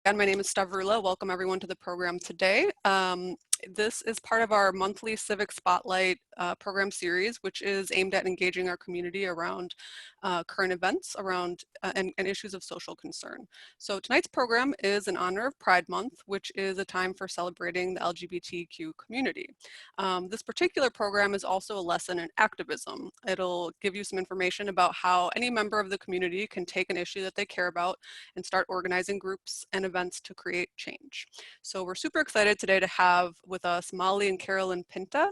And my name is Stavrula. Welcome everyone to the program today. This is part of our monthly Civic Spotlight program series, which is aimed at engaging our community around current events around and issues of social concern. So tonight's program is in honor of Pride Month, which is a time for celebrating the LGBTQ community. This particular program is also a lesson in activism. It'll give you some information about how any member of the community can take an issue that they care about and start organizing groups and events to create change. So we're super excited today to have with us Molly and Carolyn Pinta.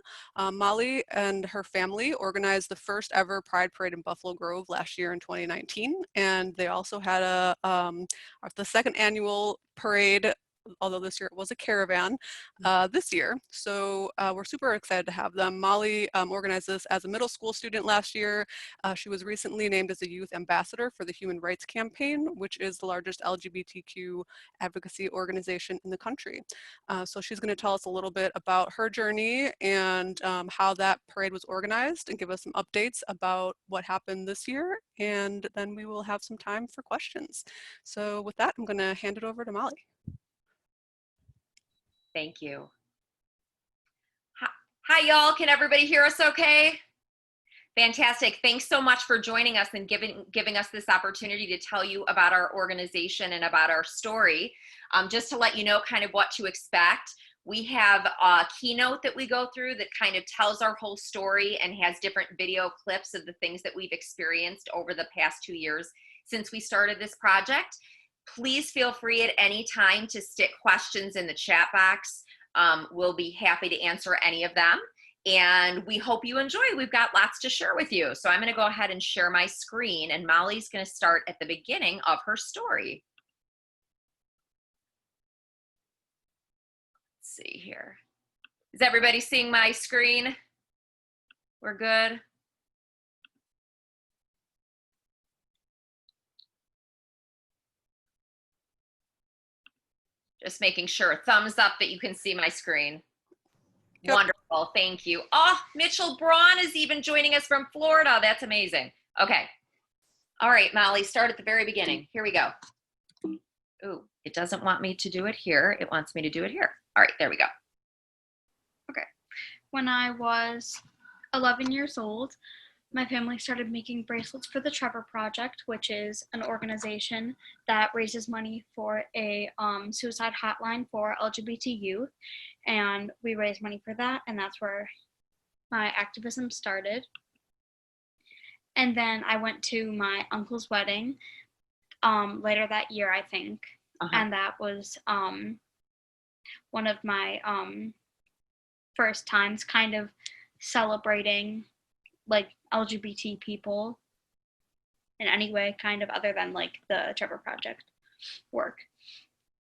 Molly and her family organized the first ever Pride Parade in Buffalo Grove last year in 2019, and they also had the second annual parade, although this year it was a caravan this year. So we're super excited to have them. Molly organized this as a middle school student last year. She was recently named as a youth ambassador for the Human Rights Campaign, which is the largest LGBTQ advocacy organization in the country. So she's going to tell us a little bit about her journey and how that parade was organized and give us some updates about what happened this year. And then we will have some time for questions. So with that, I'm going to hand it over to Molly. Thank you. Hi, y'all. Can everybody hear us okay? Fantastic. Thanks so much for joining us and giving us this opportunity to tell you about our organization and about our story. Just to let you know kind of what to expect, we have a keynote that we go through that kind of tells our whole story and has different video clips of the things that we've experienced over the past 2 years since we started this project. Please feel free at any time to stick questions in the chat box. We'll be happy to answer any of them. And we hope you enjoy. We've got lots to share with you. So I'm going to go ahead and share my screen, and Molly's going to start at the beginning of her story. Let's see here. Is everybody seeing my screen? We're good? Just making sure. Thumbs up that you can see my screen. Yep. Wonderful. Thank you. Oh, Mitchell Braun is even joining us from Florida. That's amazing. Okay. All right, Molly, start at the very beginning. Here we go. Ooh, it doesn't want me to do it here. It wants me to do it here. All right, there we go. Okay. When I was 11 years old, my family started making bracelets for the Trevor Project, which is an organization that raises money for a suicide hotline for LGBT youth. And we raised money for that, and that's where my activism started. And then I went to my uncle's wedding later that year, I think. And that was one of my first times kind of celebrating like LGBT people in any way, kind of other than like the Trevor Project work.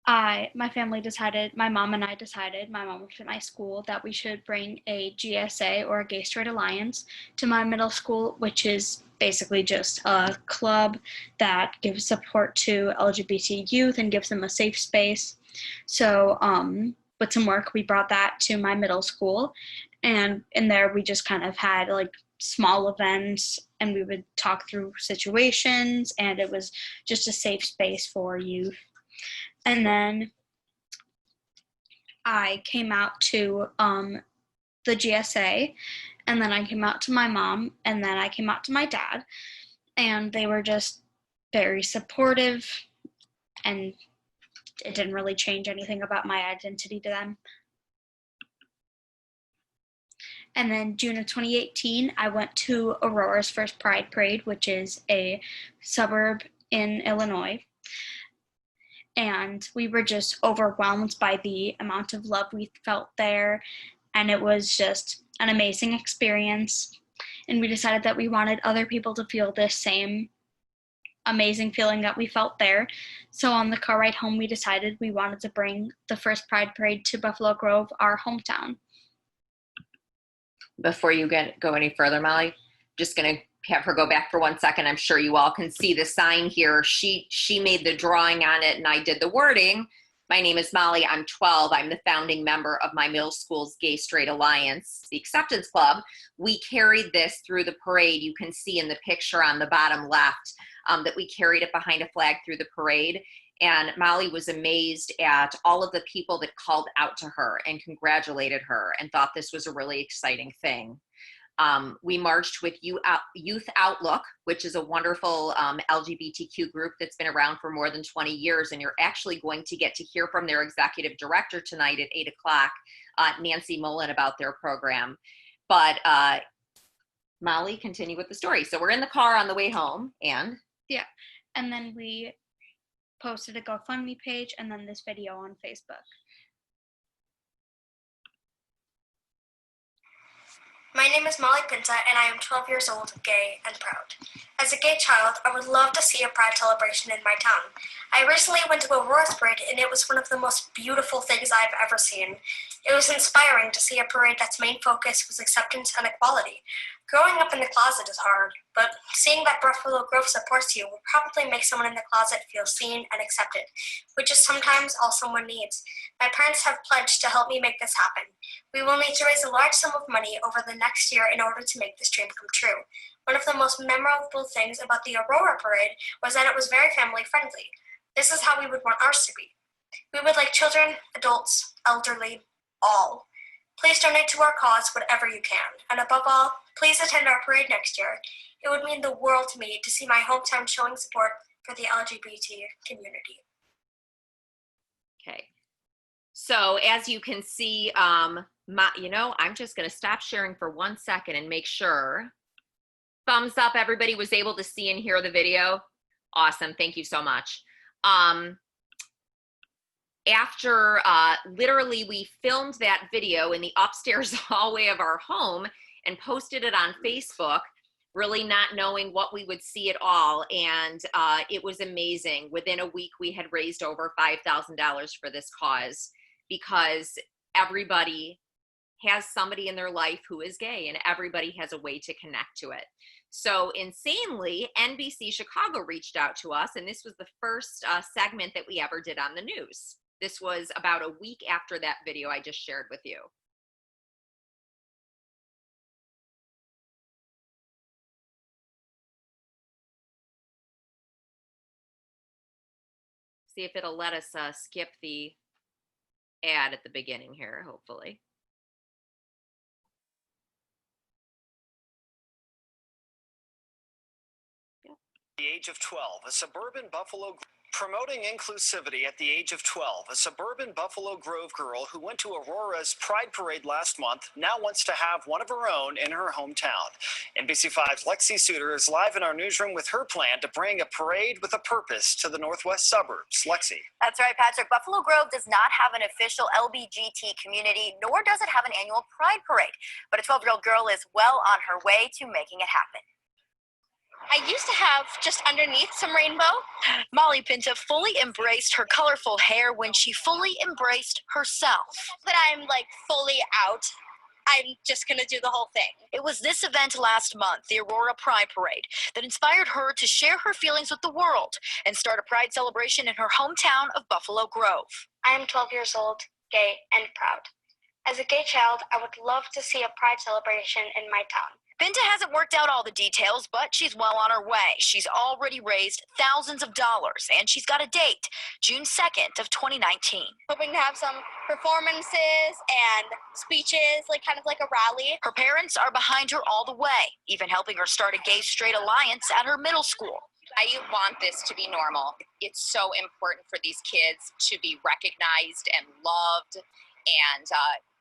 My family decided, my mom and I decided, my mom worked at my school, that we should bring a GSA or a Gay Straight Alliance to my middle school, which is basically just a club that gives support to LGBT youth and gives them a safe space. So with some work, we brought that to my middle school, and in there we just kind of had like small events, and we would talk through situations, and it was just a safe space for youth. And then I came out to the GSA, and then I came out to my mom, and then I came out to my dad, and they were just very supportive, and it didn't really change anything about my identity to them. And then June of 2018, I went to Aurora's first Pride Parade, which is a suburb in Illinois. And we were just overwhelmed by the amount of love we felt there. And it was just an amazing experience. And we decided that we wanted other people to feel this same amazing feeling that we felt there. So on the car ride home, we decided we wanted to bring the first Pride Parade to Buffalo Grove, our hometown. Before you go any further, Molly, just going to have her go back for 1 second. I'm sure you all can see the sign here. She made the drawing on it, and I did the wording. My name is Molly. I'm 12. I'm the founding member of my middle school's Gay Straight Alliance, the Acceptance Club. We carried this through the parade. You can see in the picture on the bottom left. that we carried it behind a flag through the parade. And Molly was amazed at all of the people that called out to her and congratulated her and thought this was a really exciting thing. We marched with Youth Outlook, which is a wonderful LGBTQ group that's been around for more than 20 years. And you're actually going to get to hear from their executive director tonight at 8 o'clock, Nancy Mullen, about their program. But Molly, continue with the story. So we're in the car on the way home, and? Yeah, and then we posted a GoFundMe page and then this video on Facebook. My name is Molly Pinta, and I am 12 years old, gay, and proud. As a gay child, I would love to see a pride celebration in my town. I recently went to Aurora's parade, and it was one of the most beautiful things I've ever seen. It was inspiring to see a parade that's main focus was acceptance and equality. Growing up in the closet is hard, but seeing that Buffalo Grove supports you will probably make someone in the closet feel seen and accepted, which is sometimes all someone needs. My parents have pledged to help me make this happen. We will need to raise a large sum of money over the next year in order to make this dream come true. One of the most memorable things about the Aurora parade was that it was very family friendly. This is how we would want ours to be. We would like children, adults, elderly, all. Please donate to our cause whatever you can. And above all, please attend our parade next year. It would mean the world to me to see my hometown showing support for the LGBT community. Okay. So as you can see, I'm just going to stop sharing for 1 second and make sure. Thumbs up, everybody was able to see and hear the video. Awesome. Thank you so much. After literally we filmed that video in the upstairs hallway of our home and posted it on Facebook, really not knowing what we would see at all. And it was amazing. Within a week, we had raised over $5,000 for this cause because everybody has somebody in their life who is gay and everybody has a way to connect to it. So insanely, NBC Chicago reached out to us, and this was the first segment that we ever did on the news. This was about a week after that video I just shared with you. See if it'll let us skip the ad at the beginning here, hopefully. The age of 12, a suburban Buffalo promoting inclusivity at the age of 12. A suburban Buffalo Grove girl who went to Aurora's Pride Parade last month now wants to have one of her own in her hometown. NBC5's Lexi Suter is live in our newsroom with her plan to bring a parade with a purpose to the northwest suburbs. Lexi. That's right, Patrick. Buffalo Grove does not have an official LGBT community, nor does it have an annual Pride Parade. But a 12-year-old girl is well on her way to making it happen. I used to have just underneath some rainbow. Molly Pinta fully embraced her colorful hair when she fully embraced herself. But I'm like fully out. I'm just going to do the whole thing. It was this event last month, the Aurora Pride Parade, that inspired her to share her feelings with the world and start a pride celebration in her hometown of Buffalo Grove. I am 12 years old, gay, and proud. As a gay child, I would love to see a pride celebration in my town. Pinta hasn't worked out all the details, but she's well on her way. She's already raised thousands of dollars, and she's got a date, June 2nd of 2019. Hoping to have some performances and speeches, like kind of like a rally. Her parents are behind her all the way, even helping her start a gay-straight alliance at her middle school. I want this to be normal. It's so important for these kids to be recognized and loved. And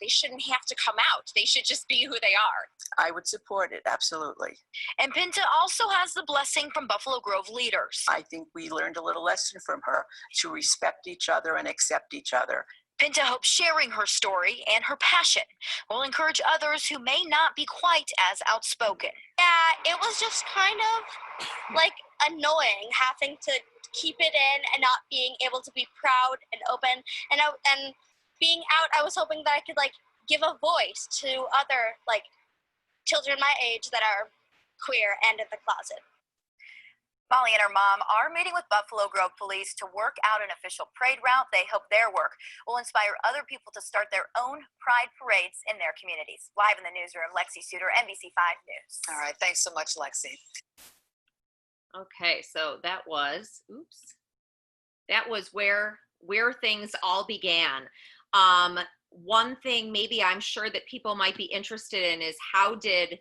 they shouldn't have to come out. They should just be who they are. I would support it, absolutely. And Pinta also has the blessing from Buffalo Grove leaders. I think we learned a little lesson from her to respect each other and accept each other. Pinta hopes sharing her story and her passion will encourage others who may not be quite as outspoken. Yeah, it was just kind of like annoying having to keep it in and not being able to be proud and open. And being out, I was hoping that I could like give a voice to other like children my age that are queer and in the closet. Molly and her mom are meeting with Buffalo Grove Police to work out an official parade route. They hope their work will inspire other people to start their own pride parades in their communities. Live in the newsroom, Lexi Suter, NBC5 News. All right, thanks so much, Lexi. Okay, so that was, that was where things all began. One thing maybe I'm sure that people might be interested in is how did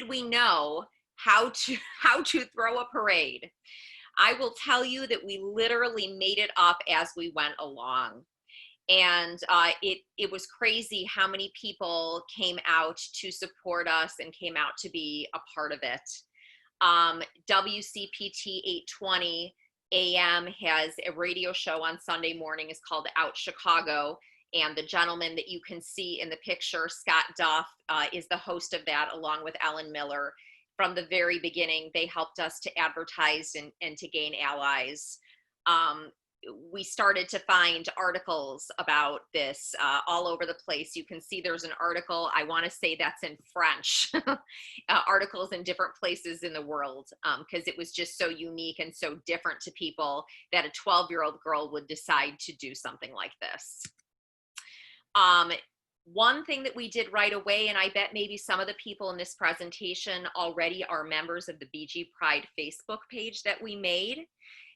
we know how to throw a parade? I will tell you that we literally made it up as we went along. And it was crazy how many people came out to support us and came out to be a part of it. WCPT 820 AM has a radio show on Sunday morning. It's called Out Chicago. And the gentleman that you can see in the picture, Scott Duff, is the host of that, along with Ellen Miller. From the very beginning, they helped us to advertise and to gain allies. We started to find articles about this all over the place. You can see there's an article, I want to say that's in French, articles in different places in the world, because it was just so unique and so different to people that a 12-year-old girl would decide to do something like this. One thing that we did right away, and I bet maybe some of the people in this presentation already are members of the BG Pride Facebook page that we made.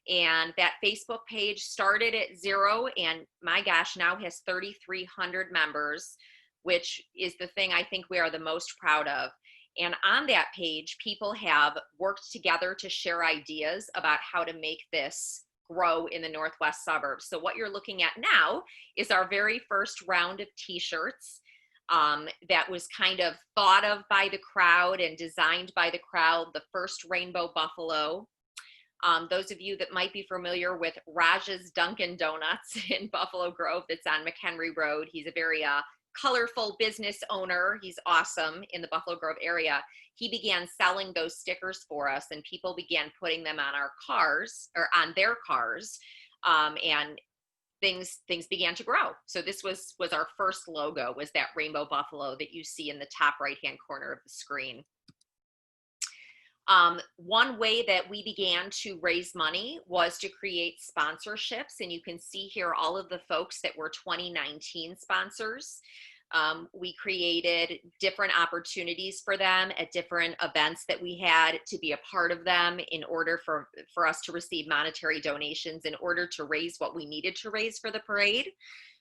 And that Facebook page started at 0 and my gosh, now has 3,300 members, which is the thing I think we are the most proud of. And on that page, people have worked together to share ideas about how to make this grow in the Northwest suburbs. So what you're looking at now is our very first round of t-shirts that was kind of thought of by the crowd and designed by the crowd, the first rainbow buffalo. Those of you that might be familiar with Raj's Dunkin' Donuts in Buffalo Grove, that's on McHenry Road. He's a very colorful business owner. He's awesome in the Buffalo Grove area. He began selling those stickers for us, and people began putting them on our cars, or on their cars, and things began to grow. So this was our first logo, was that rainbow buffalo that you see in the top right-hand corner of the screen. One way that we began to raise money was to create sponsorships, and you can see here all of the folks that were 2019 sponsors. We created different opportunities for them at different events that we had to be a part of them in order for us to receive monetary donations in order to raise what we needed to raise for the parade,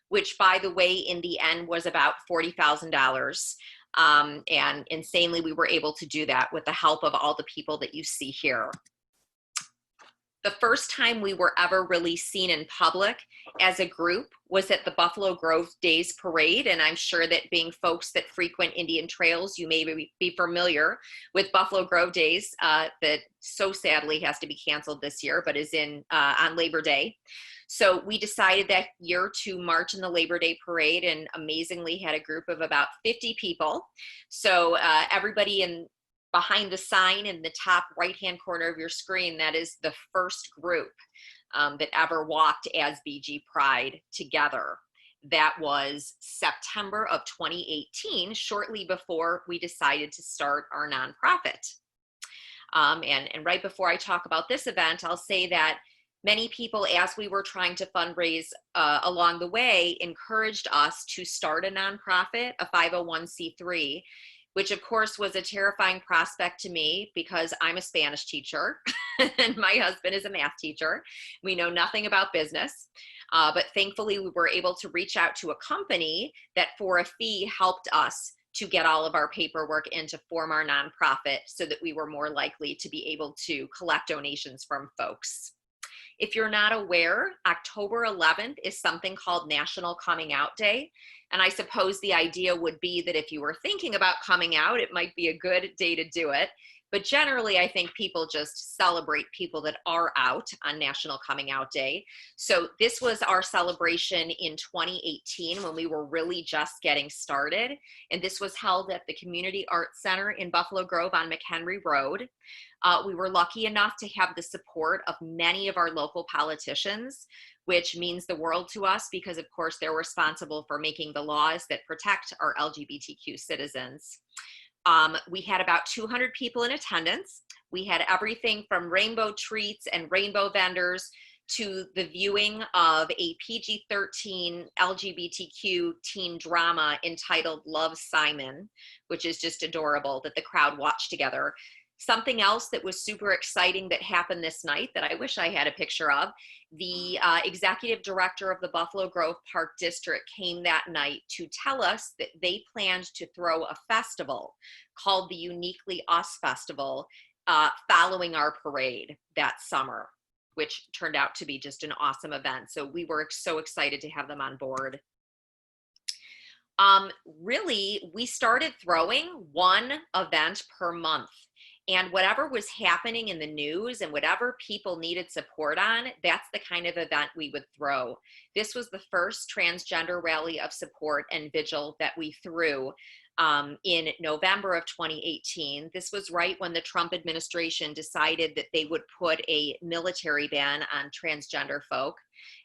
which, by the way, in the end was about $40,000. And insanely, we were able to do that with the help of all the people that you see here. The first time we were ever really seen in public as a group was at the Buffalo Grove Days Parade, and I'm sure that being folks that frequent Indian trails, you may be familiar with Buffalo Grove Days that so sadly has to be canceled this year, but is on Labor Day. So we decided that year to march in the Labor Day Parade, and amazingly had a group of about 50 people. So everybody behind the sign in the top right-hand corner of your screen, that is the first group that ever walked as BG Pride together. That was September of 2018, shortly before we decided to start our nonprofit. And right before I talk about this event, I'll say that many people, as we were trying to fundraise along the way, encouraged us to start a nonprofit, a 501c3, which of course was a terrifying prospect to me because I'm a Spanish teacher and my husband is a math teacher. We know nothing about business, but thankfully we were able to reach out to a company that for a fee helped us to get all of our paperwork and to form our nonprofit so that we were more likely to be able to collect donations from folks. If you're not aware, October 11th is something called National Coming Out Day. And I suppose the idea would be that if you were thinking about coming out, it might be a good day to do it. But generally, I think people just celebrate people that are out on National Coming Out Day. So this was our celebration in 2018 when we were really just getting started. And this was held at the Community Arts Center in Buffalo Grove on McHenry Road. We were lucky enough to have the support of many of our local politicians, which means the world to us because, of course, they're responsible for making the laws that protect our LGBTQ citizens. We had about 200 people in attendance. We had everything from rainbow treats and rainbow vendors to the viewing of a PG-13 LGBTQ teen drama entitled Love, Simon, which is just adorable that the crowd watched together. Something else that was super exciting that happened this night that I wish I had a picture of, the executive director of the Buffalo Grove Park District came that night to tell us that they planned to throw a festival called the Uniquely Us Festival following our parade that summer, which turned out to be just an awesome event. So we were so excited to have them on board. Really, we started throwing one event per month. And whatever was happening in the news and whatever people needed support on, that's the kind of event we would throw. This was the first transgender rally of support and vigil that we threw in November of 2018. This was right when the Trump administration decided that they would put a military ban on transgender folk,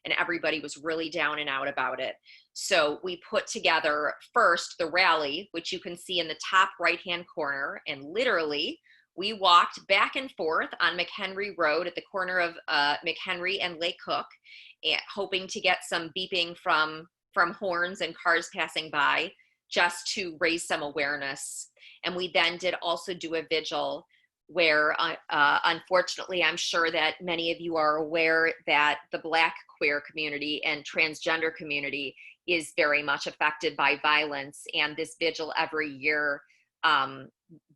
and everybody was really down and out about it. So we put together first the rally, which you can see in the top right-hand corner, and literally we walked back and forth on McHenry Road at the corner of McHenry and Lake Cook, hoping to get some beeping from horns and cars passing by just to raise some awareness. And we then did also do a vigil where unfortunately, I'm sure that many of you are aware that the Black queer community and transgender community is very much affected by violence. And this vigil every year,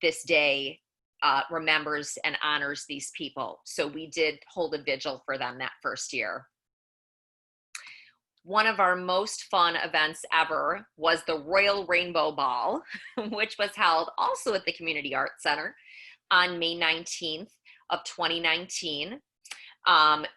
this day, remembers and honors these people. So we did hold a vigil for them that first year. One of our most fun events ever was the Royal Rainbow Ball, which was held also at the Community Arts Center on May 19th of 2019.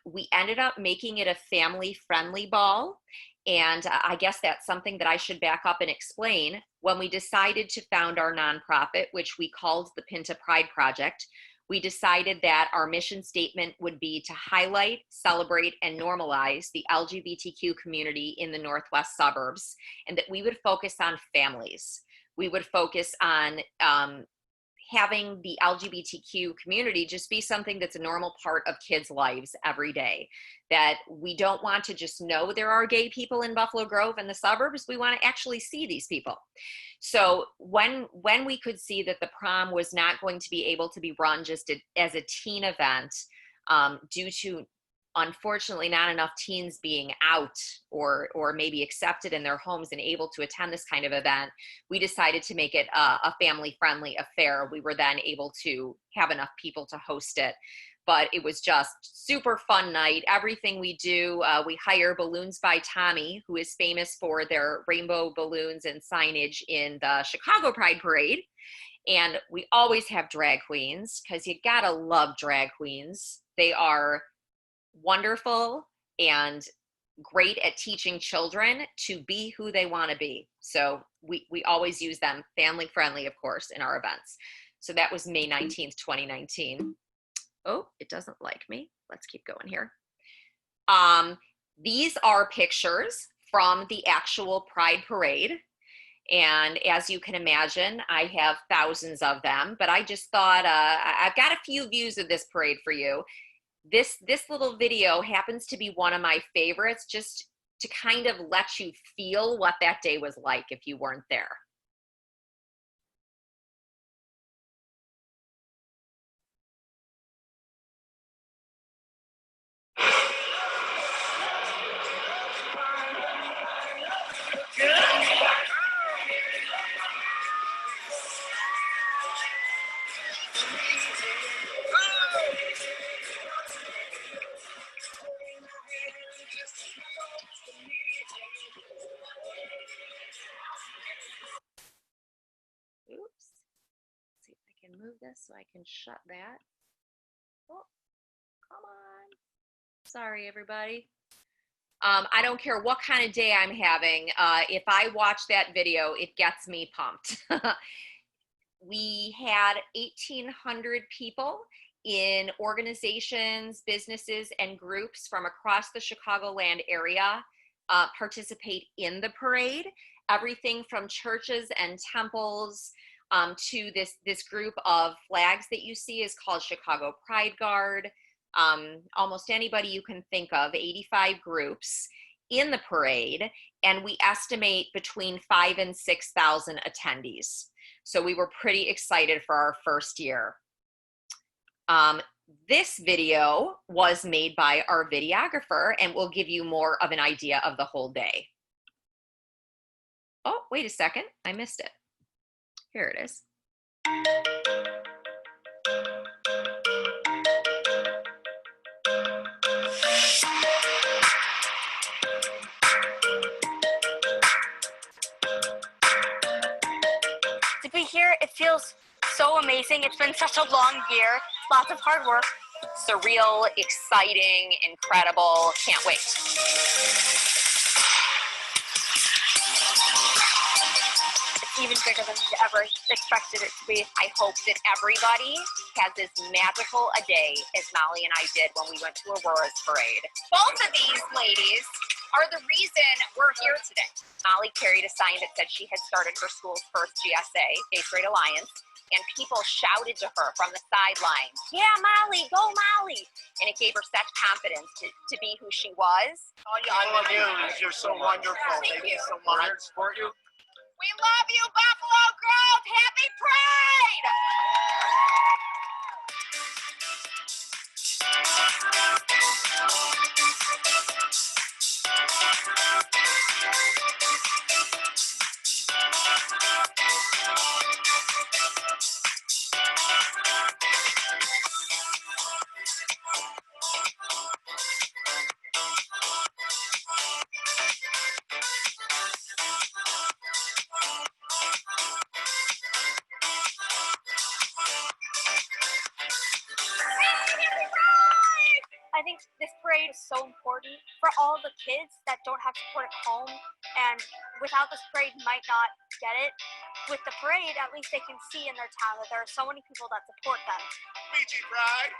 We ended up making it a family-friendly ball. And I guess that's something that I should back up and explain. When we decided to found our nonprofit, which we called the Pinta Pride Project, we decided that our mission statement would be to highlight, celebrate, and normalize the LGBTQ community in the Northwest suburbs, and that we would focus on families. We would focus on having the LGBTQ community just be something that's a normal part of kids' lives every day. That we don't want to just know there are gay people in Buffalo Grove and the suburbs, we want to actually see these people. So when we could see that the prom was not going to be able to be run just as a teen event, due to unfortunately not enough teens being out or maybe accepted in their homes and able to attend this kind of event, we decided to make it a family-friendly affair. We were then able to have enough people to host it. But it was just super fun night. Everything we do, we hire Balloons by Tommy, who is famous for their rainbow balloons and signage in the Chicago Pride Parade. And we always have drag queens, because you gotta love drag queens. They are wonderful and great at teaching children to be who they want to be. So we always use them, family friendly, of course, in our events. So that was May 19th, 2019. Oh, it doesn't like me. Let's keep going here. These are pictures from the actual Pride Parade. And as you can imagine, I have thousands of them, but I just thought I've got a few views of this parade for you. This little video happens to be one of my favorites, just to kind of let you feel what that day was like if you weren't there. Oops. Let's see if I can move this so I can shut that. Oh, come on. Sorry, everybody. I don't care what kind of day I'm having. If I watch that video, it gets me pumped. We had 1,800 people in organizations, businesses, and groups from across the Chicagoland area participate in the parade. Everything from churches and temples to this group of flags that you see is called Chicago Pride Guard. Almost anybody you can think of, 85 groups in the parade, and we estimate between 5,000 and 6,000 attendees. So we were pretty excited for our first year. This video was made by our videographer and will give you more of an idea of the whole day. Oh, wait a second, I missed it. Here it is. To be here, it feels so amazing. It's been such a long year, lots of hard work. Surreal, exciting, incredible. Can't wait. It's even bigger than we ever expected it to be. I hope that everybody has as magical a day as Molly and I did when we went to Aurora's parade. Both of these ladies are the reason we're here today. Molly carried a sign that said she had started her school's first GSA, Gay Straight Alliance, and people shouted to her from the sidelines, "Yeah, Molly, go Molly!" And it gave her such confidence to be who she was. All of you, you're so wonderful. Thank you so much. I support you. We love you, Buffalo Grove! Happy Pride! I think this parade is so important for all the kids that don't have support at home, and without this parade might not get it. With the parade, at least they can see in their town that there are so many people that support them. Beachy Pride.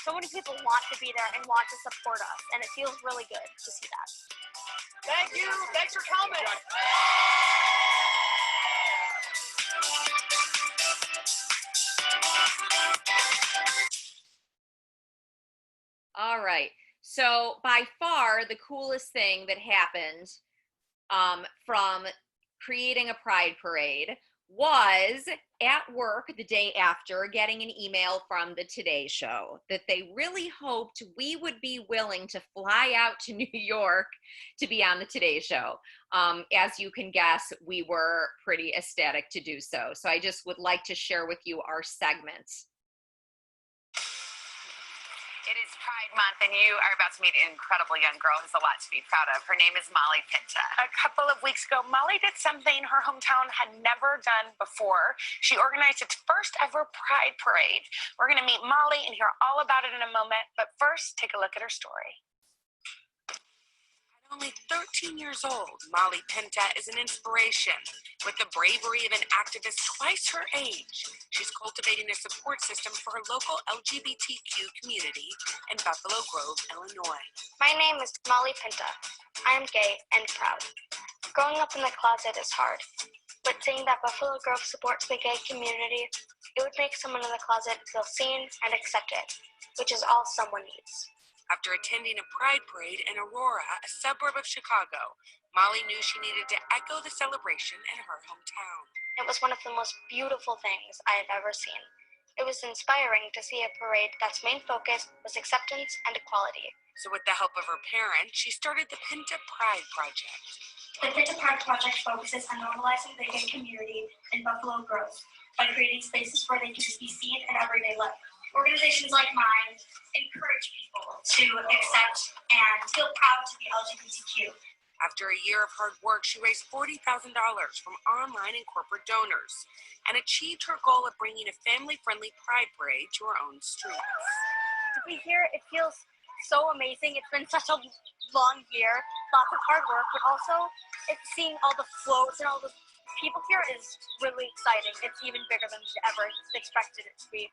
So many people want to be there and want to support us, and it feels really good to see that. Thank you. Thanks for coming. All right. So by far the coolest thing that happened from creating a pride parade was at work the day after getting an email from the Today Show that they really hoped we would be willing to fly out to New York to be on the Today Show. As you can guess, we were pretty ecstatic to do so. So I just would like to share with you our segments. It is Pride Month, and you are about to meet an incredible young girl who's a lot to be proud of. Her name is Molly Pinta. A couple of weeks ago, Molly did something her hometown had never done before. She organized its first ever Pride Parade. We're going to meet Molly and hear all about it in a moment, but first, take a look at her story. At only 13 years old, Molly Pinta is an inspiration. With the bravery of an activist twice her age, she's cultivating a support system for her local LGBTQ community in Buffalo Grove, Illinois. My name is Molly Pinta. I am gay and proud. Growing up in the closet is hard, but seeing that Buffalo Grove supports the gay community, it would make someone in the closet feel seen and accepted, which is all someone needs. After attending a pride parade in Aurora, a suburb of Chicago, Molly knew she needed to echo the celebration in her hometown. It was one of the most beautiful things I have ever seen. It was inspiring to see a parade that's main focus was acceptance and equality. So with the help of her parents, she started the Pinta Pride Project. The Pinta Pride Project focuses on normalizing the gay community in Buffalo Grove by creating spaces where they can be seen in everyday life. Organizations like mine encourage people to accept and feel proud to be LGBTQ. After a year of hard work, she raised $40,000 from online and corporate donors and achieved her goal of bringing a family-friendly pride parade to her own streets. To be here, it feels so amazing. It's been such a long year, lots of hard work, but also seeing all the floats and all the people here is really exciting. It's even bigger than we ever expected it to be.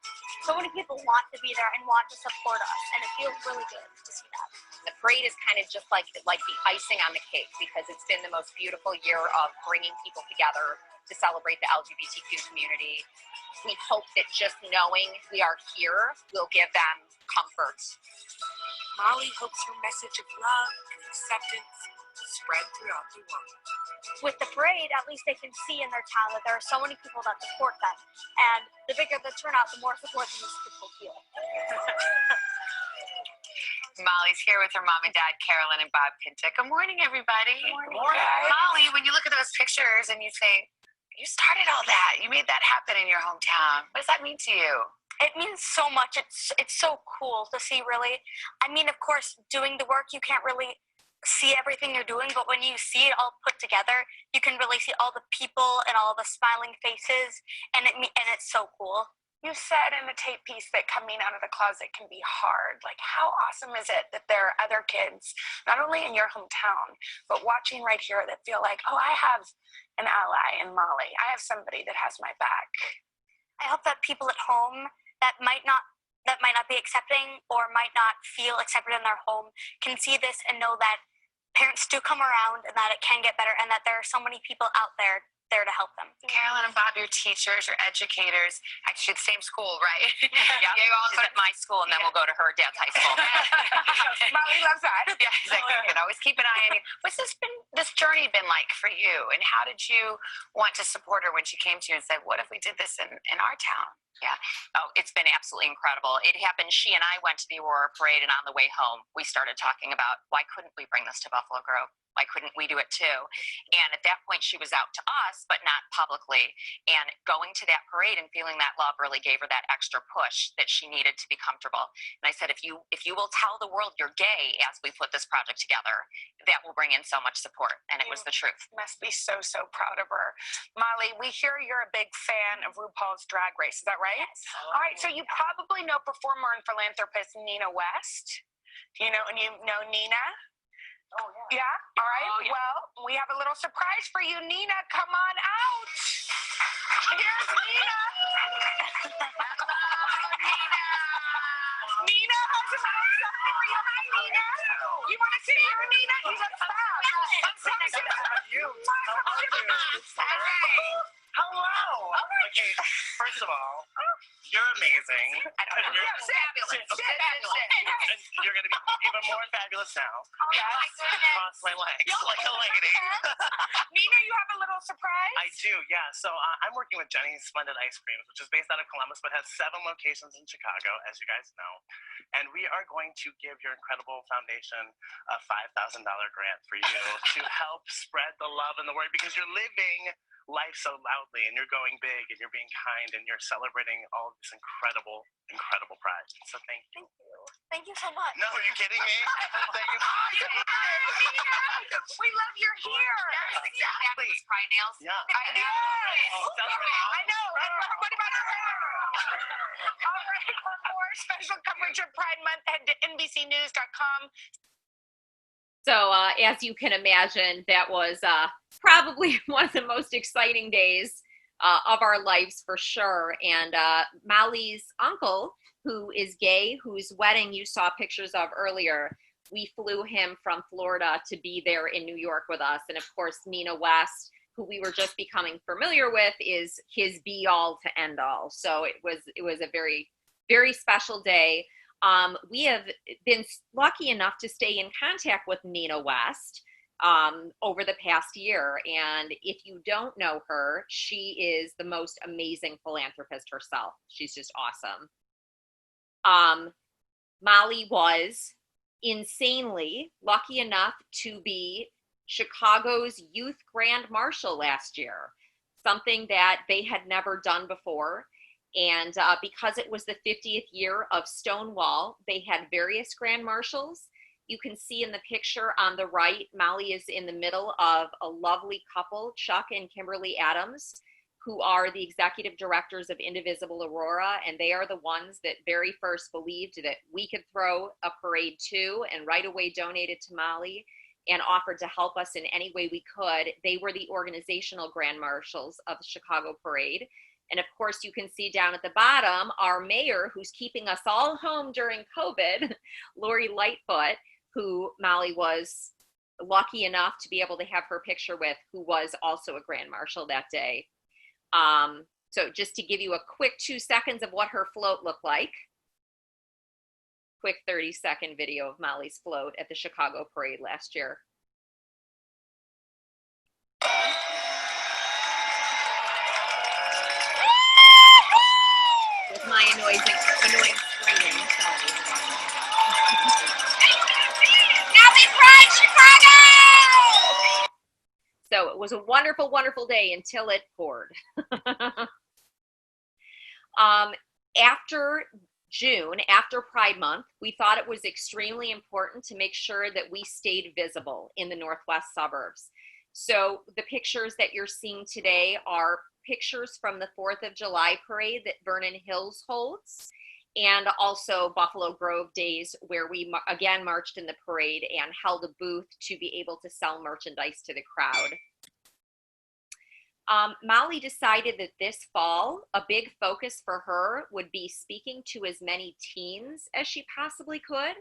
So many people want to be there and want to support us, and it feels really good to see that. The parade is kind of just like the icing on the cake because it's been the most beautiful year of bringing people together to celebrate the LGBTQ community. We hope that just knowing we are here will give them comfort. Molly hopes her message of love and acceptance will spread throughout the world. With the parade, at least they can see in their town that there are so many people that support them. And the bigger the turnout, the more support these people feel. Molly's here with her mom and dad, Carolyn and Bob Pinta. Good morning, everybody. Good morning. Molly, when you look at those pictures and you think, you started all that, you made that happen in your hometown. What does that mean to you? It means so much. It's so cool to see, really. I mean, of course, doing the work, you can't really see everything you're doing, but when you see it all put together, you can really see all the people and all the smiling faces, and it's so cool. You said in the tape piece that coming out of the closet can be hard. Like, how awesome is it that there are other kids, not only in your hometown, but watching right here that feel like, oh, I have an ally in Molly. I have somebody that has my back. I hope that people at home that might not be accepting or might not feel accepted in their home can see this and know that parents do come around and that it can get better and that there are so many people out there to help them. Carolyn and Bob, your teachers, your educators, actually the same school, right? Yeah, you all she's go at my school, and then we'll go to her dad's high school. Molly loves that. Yeah, exactly. You can always keep an eye on you. What's this journey been like for you? And how did you want to support her when she came to you and said, what if we did this in our town? Yeah. Oh, it's been absolutely incredible. It happened. She and I went to the Aurora parade, and on the way home, we started talking about why couldn't we bring this to Buffalo Grove? Why couldn't we do it too? And at that point, she was out to us, but not publicly. And going to that parade and feeling that love really gave her that extra push that she needed to be comfortable. And I said, if you will tell the world you're gay as we put this project together, that will bring in so much support. And it was the truth. Must be so proud of her. Molly, we hear you're a big fan of RuPaul's Drag Race. Is that right? Yes. All right, so you probably know performer and philanthropist Nina West. Do you know Nina? Oh, yeah. Yeah? All right. Oh, yeah. Well, we have a little surprise for you. Nina, come on out. Here's Nina. Nina. Nina has a little something for you. Hi, Nina. You want to sit here, Nina? You look fab. Hello. Okay, first of all, you're amazing. And you're Fabulous. and you're going to be even more fabulous now. Cross my legs like a lady. Nina, you have a little surprise? I do, yeah. So I'm working with Jenny's Splendid Ice Creams, which is based out of Columbus, but has 7 locations in Chicago, as you guys know. And we are going to give your incredible foundation a $5,000 grant for you to help spread the love and the word, because you're living life so loudly and you're going big and you're being kind and you're celebrating all of this incredible pride. So thank you. Thank you so much. No, are you kidding me? Thank you. We love you're here. Yes, exactly. Pride nails. Yeah. I know. Oh, celebrate. I know. What about her hair? All right. For more special coverage of Pride Month, head to NBCnews.com. So as you can imagine, that was probably one of the most exciting days of our lives for sure. And Molly's uncle, who is gay, whose wedding you saw pictures of earlier, we flew him from Florida to be there in New York with us. And of course, Nina West, who we were just becoming familiar with, is his be all to end all. So it was a very, very special day. We have been lucky enough to stay in contact with Nina West over the past year. And if you don't know her, she is the most amazing philanthropist herself. She's just awesome. Molly was insanely lucky enough to be Chicago's Youth Grand Marshal last year, something that they had never done before. And because it was the 50th year of Stonewall, they had various grand marshals. You can see in the picture on the right, Molly is in the middle of a lovely couple, Chuck and Kimberly Adams, who are the executive directors of Indivisible Aurora. And they are the ones that very first believed that we could throw a parade too, and right away donated to Molly and offered to help us in any way we could. They were the organizational grand marshals of the Chicago Parade. And of course, you can see down at the bottom, our mayor, who's keeping us all home during COVID, Lori Lightfoot, who Molly was lucky enough to be able to have her picture with, who was also a grand marshal that day. So just to give you a quick 2 seconds of what her float looked like. Quick 30-second video of Molly's float at the Chicago parade last year. With my annoying screaming. Sorry. Happy Pride, Chicago! So it was a wonderful, wonderful day until it poured. After June, after Pride Month, we thought it was extremely important to make sure that we stayed visible in the Northwest suburbs. So the pictures that you're seeing today are pictures from the 4th of July parade that Vernon Hills holds, and also Buffalo Grove days, where we again marched in the parade and held a booth to be able to sell merchandise to the crowd. Molly decided that this fall, a big focus for her would be speaking to as many teens as she possibly could.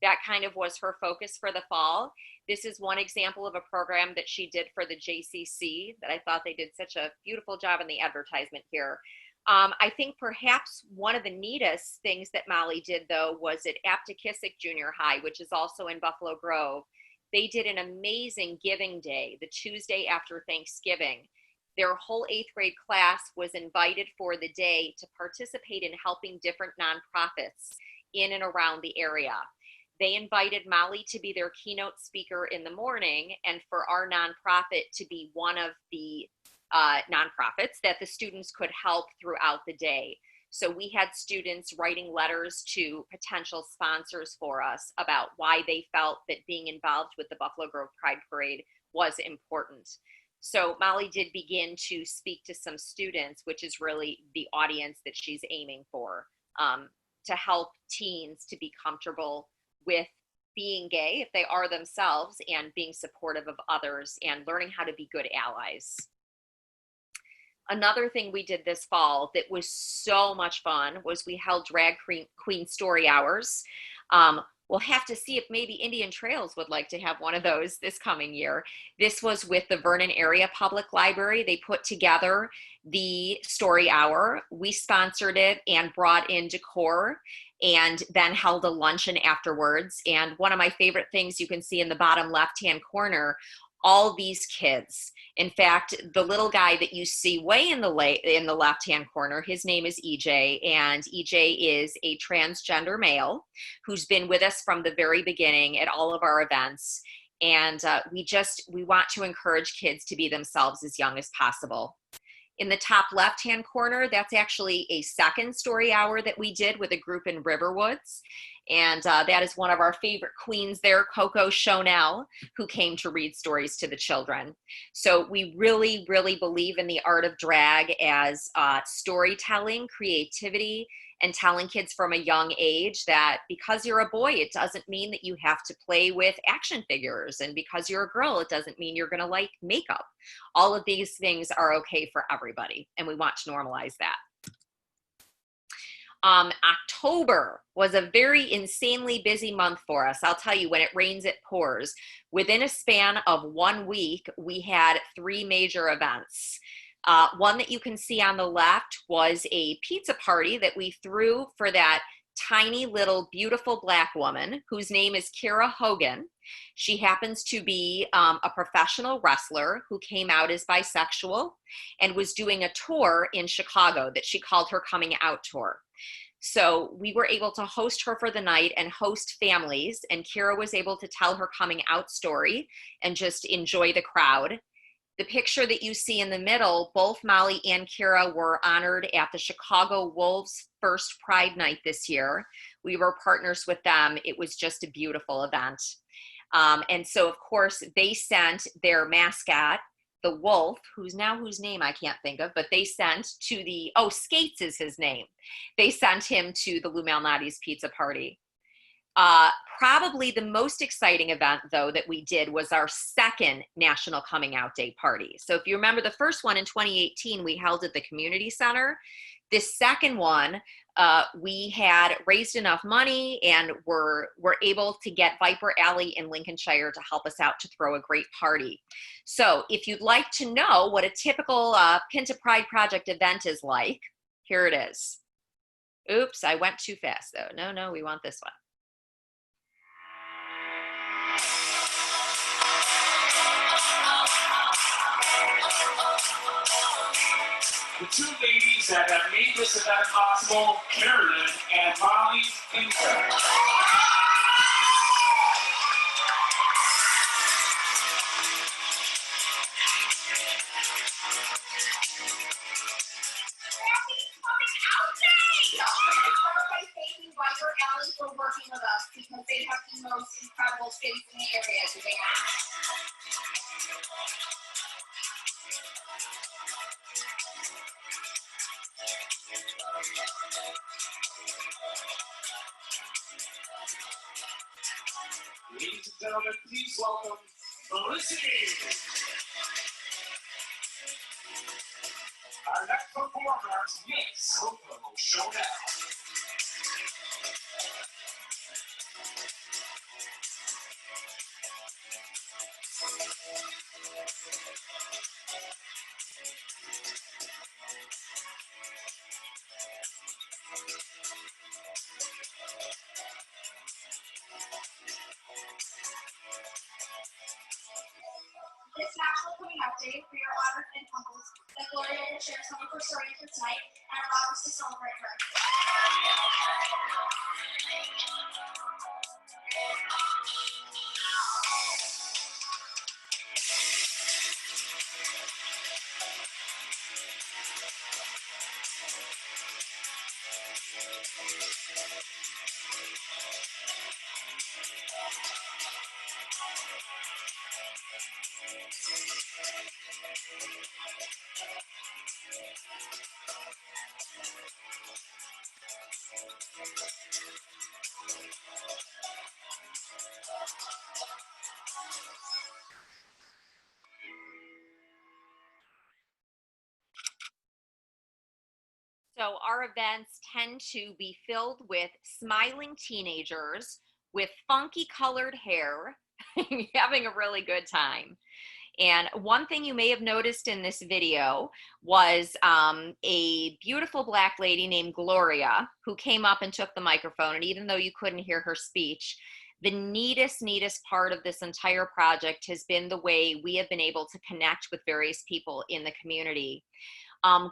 That kind of was her focus for the fall. This is one example of a program that she did for the JCC that I thought they did such a beautiful job in the advertisement here. I think perhaps one of the neatest things that Molly did, though, was at Aptekissick Junior High, which is also in Buffalo Grove. They did an amazing giving day, the Tuesday after Thanksgiving. Their whole 8th grade class was invited for the day to participate in helping different nonprofits in and around the area. They invited Molly to be their keynote speaker in the morning, and for our nonprofit to be one of the nonprofits that the students could help throughout the day. So we had students writing letters to potential sponsors for us about why they felt that being involved with the Buffalo Grove Pride Parade was important. So Molly did begin to speak to some students, which is really the audience that she's aiming for, to help teens to be comfortable with being gay if they are themselves, and being supportive of others, and learning how to be good allies. Another thing we did this fall that was so much fun was we held drag queen story hours. We'll have to see if maybe Indian Trails would like to have one of those this coming year. This was with the Vernon Area Public Library. They put together the story hour. We sponsored it and brought in decor, and then held a luncheon afterwards. And one of my favorite things you can see in the bottom left-hand corner, all these kids. In fact, the little guy that you see way in the left-hand corner, his name is EJ, and EJ is a transgender male who's been with us from the very beginning at all of our events. And we want to encourage kids to be themselves as young as possible. In the top left-hand corner, that's actually a second story hour that we did with a group in Riverwoods. And that is one of our favorite queens there, Coco Chonel, who came to read stories to the children. So we really, really believe in the art of drag as storytelling, creativity, and telling kids from a young age that because you're a boy, it doesn't mean that you have to play with action figures. And because you're a girl, it doesn't mean you're going to like makeup. All of these things are okay for everybody, and we want to normalize that. October was a very insanely busy month for us. I'll tell you, when it rains, it pours. Within a span of 1 week, we had 3 major events. One that you can see on the left was a pizza party that we threw for that tiny little beautiful Black woman whose name is Kira Hogan. She happens to be a professional wrestler who came out as bisexual and was doing a tour in Chicago that she called her coming out tour. So we were able to host her for the night and host families, and Kira was able to tell her coming out story and just enjoy the crowd. The picture that you see in the middle, both Molly and Kira were honored at the Chicago Wolves' first Pride Night this year. We were partners with them. It was just a beautiful event. And so, of course, they sent their mascot, the wolf, whose name I can't think of, but they sent to the, Skates is his name. They sent him to the Lou Malnati's pizza party. Probably the most exciting event, though, that we did was our second National Coming Out Day party. So if you remember, the first one in 2018, we held at the community center. This second one we had raised enough money and were able to get Viper Alley in Lincolnshire to help us out to throw a great party. So if you'd like to know what a typical Pinta Pride Project event is like, here it is. Oops, I went too fast though. No, we want this one. The two ladies that have made this event possible, Carolyn and Molly Pinta. Viper Alley for working with us because they have the most incredible space in the area. Do they not? Ladies and gentlemen, please welcome Felicity. Our next performer, Yes, Oklahoma Showdown. This National Coming Out Day, we are honored and humbled that Gloria will share some of her story with us tonight and allow us to celebrate her. So our events tend to be filled with smiling teenagers with funky colored hair having a really good time. And one thing you may have noticed in this video was a beautiful Black lady named Gloria who came up and took the microphone. And even though you couldn't hear her speech, the neatest part of this entire project has been the way we have been able to connect with various people in the community.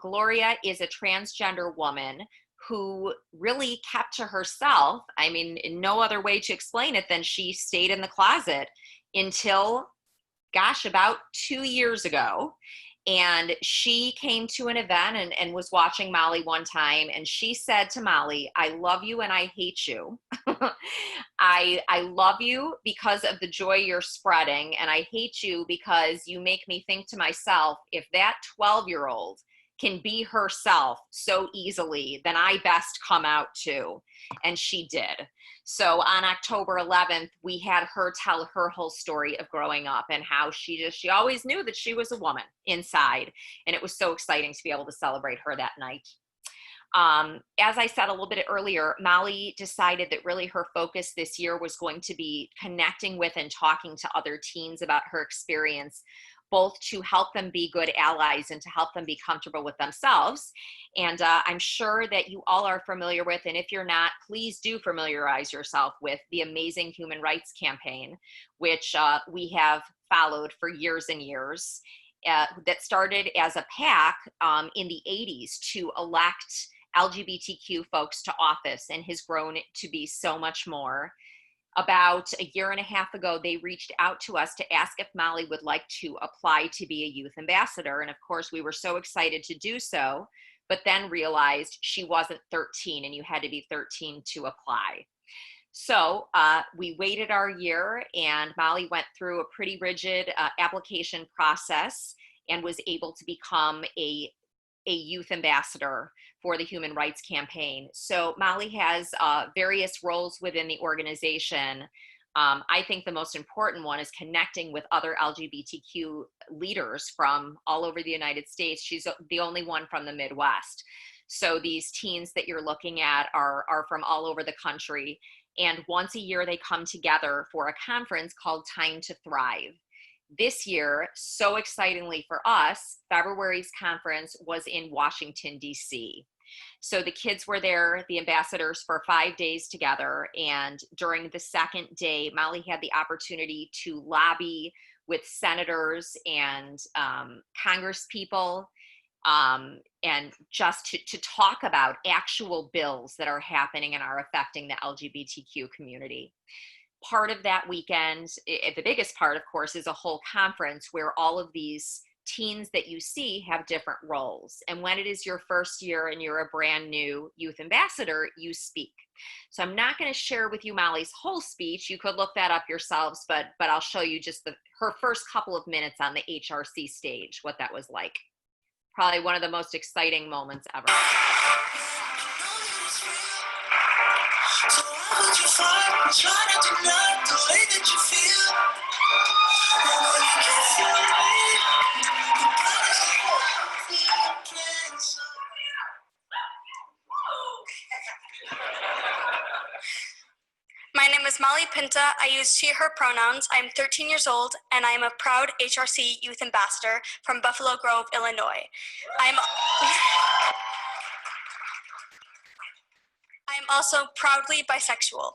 Gloria is a transgender woman who really kept to herself. I mean, no other way to explain it than she stayed in the closet until, gosh, about 2 years ago. And she came to an event and was watching Molly one time, and she said to Molly, "I love you and I hate you. I love you because of the joy you're spreading, and I hate you because you make me think to myself, if that 12-year-old can be herself so easily, then I best come out too." And she did. So on October 11th, we had her tell her whole story of growing up and how she always knew that she was a woman inside. And it was so exciting to be able to celebrate her that night. As I said a little bit earlier, Molly decided that really her focus this year was going to be connecting with and talking to other teens about her experience, both to help them be good allies and to help them be comfortable with themselves. And I'm sure that you all are familiar with, and if you're not, please do familiarize yourself with the amazing Human Rights Campaign, which we have followed for years and years, that started as a PAC in the 80s to elect LGBTQ folks to office and has grown to be so much more. About a year and a half ago, they reached out to us to ask if Molly would like to apply to be a youth ambassador. And of course, we were so excited to do so, but then realized she wasn't 13 and you had to be 13 to apply. So we waited our year, and Molly went through a pretty rigid application process and was able to become a youth ambassador for the Human Rights Campaign. So Molly has various roles within the organization. I think the most important one is connecting with other LGBTQ leaders from all over the United States. She's the only one from the Midwest. So these teens that you're looking at are from all over the country. And once a year, they come together for a conference called Time to Thrive. This year, so excitingly for us, February's conference was in Washington, D.C. So the kids were there, the ambassadors, for 5 days together. And during the second day, Molly had the opportunity to lobby with senators and congresspeople, and just to talk about actual bills that are happening and are affecting the LGBTQ community. Part of that weekend, the biggest part, of course, is a whole conference where all of these teens that you see have different roles. And when it is your first year and you're a brand new youth ambassador, you speak. So I'm not going to share with you Molly's whole speech. You could look that up yourselves, but I'll show you just her first couple of minutes on the HRC stage, what that was like. Probably one of the most exciting moments ever. So why would you fight and try not to love the way that you feel? I know you can feel me. The blood is warm, you can so. My name is Molly Pinta. I use she, her pronouns. I'm 13 years old, and I am a proud HRC Youth Ambassador from Buffalo Grove, Illinois. I'm also proudly bisexual.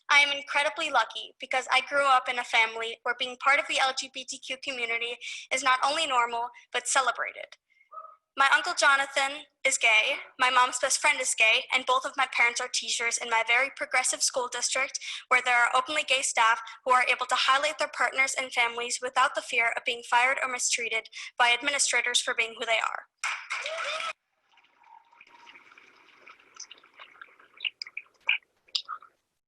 I am incredibly lucky because I grew up in a family where being part of the LGBTQ community is not only normal, but celebrated. My uncle Jonathan is gay, my mom's best friend is gay, and both of my parents are teachers in my very progressive school district where there are openly gay staff who are able to highlight their partners and families without the fear of being fired or mistreated by administrators for being who they are.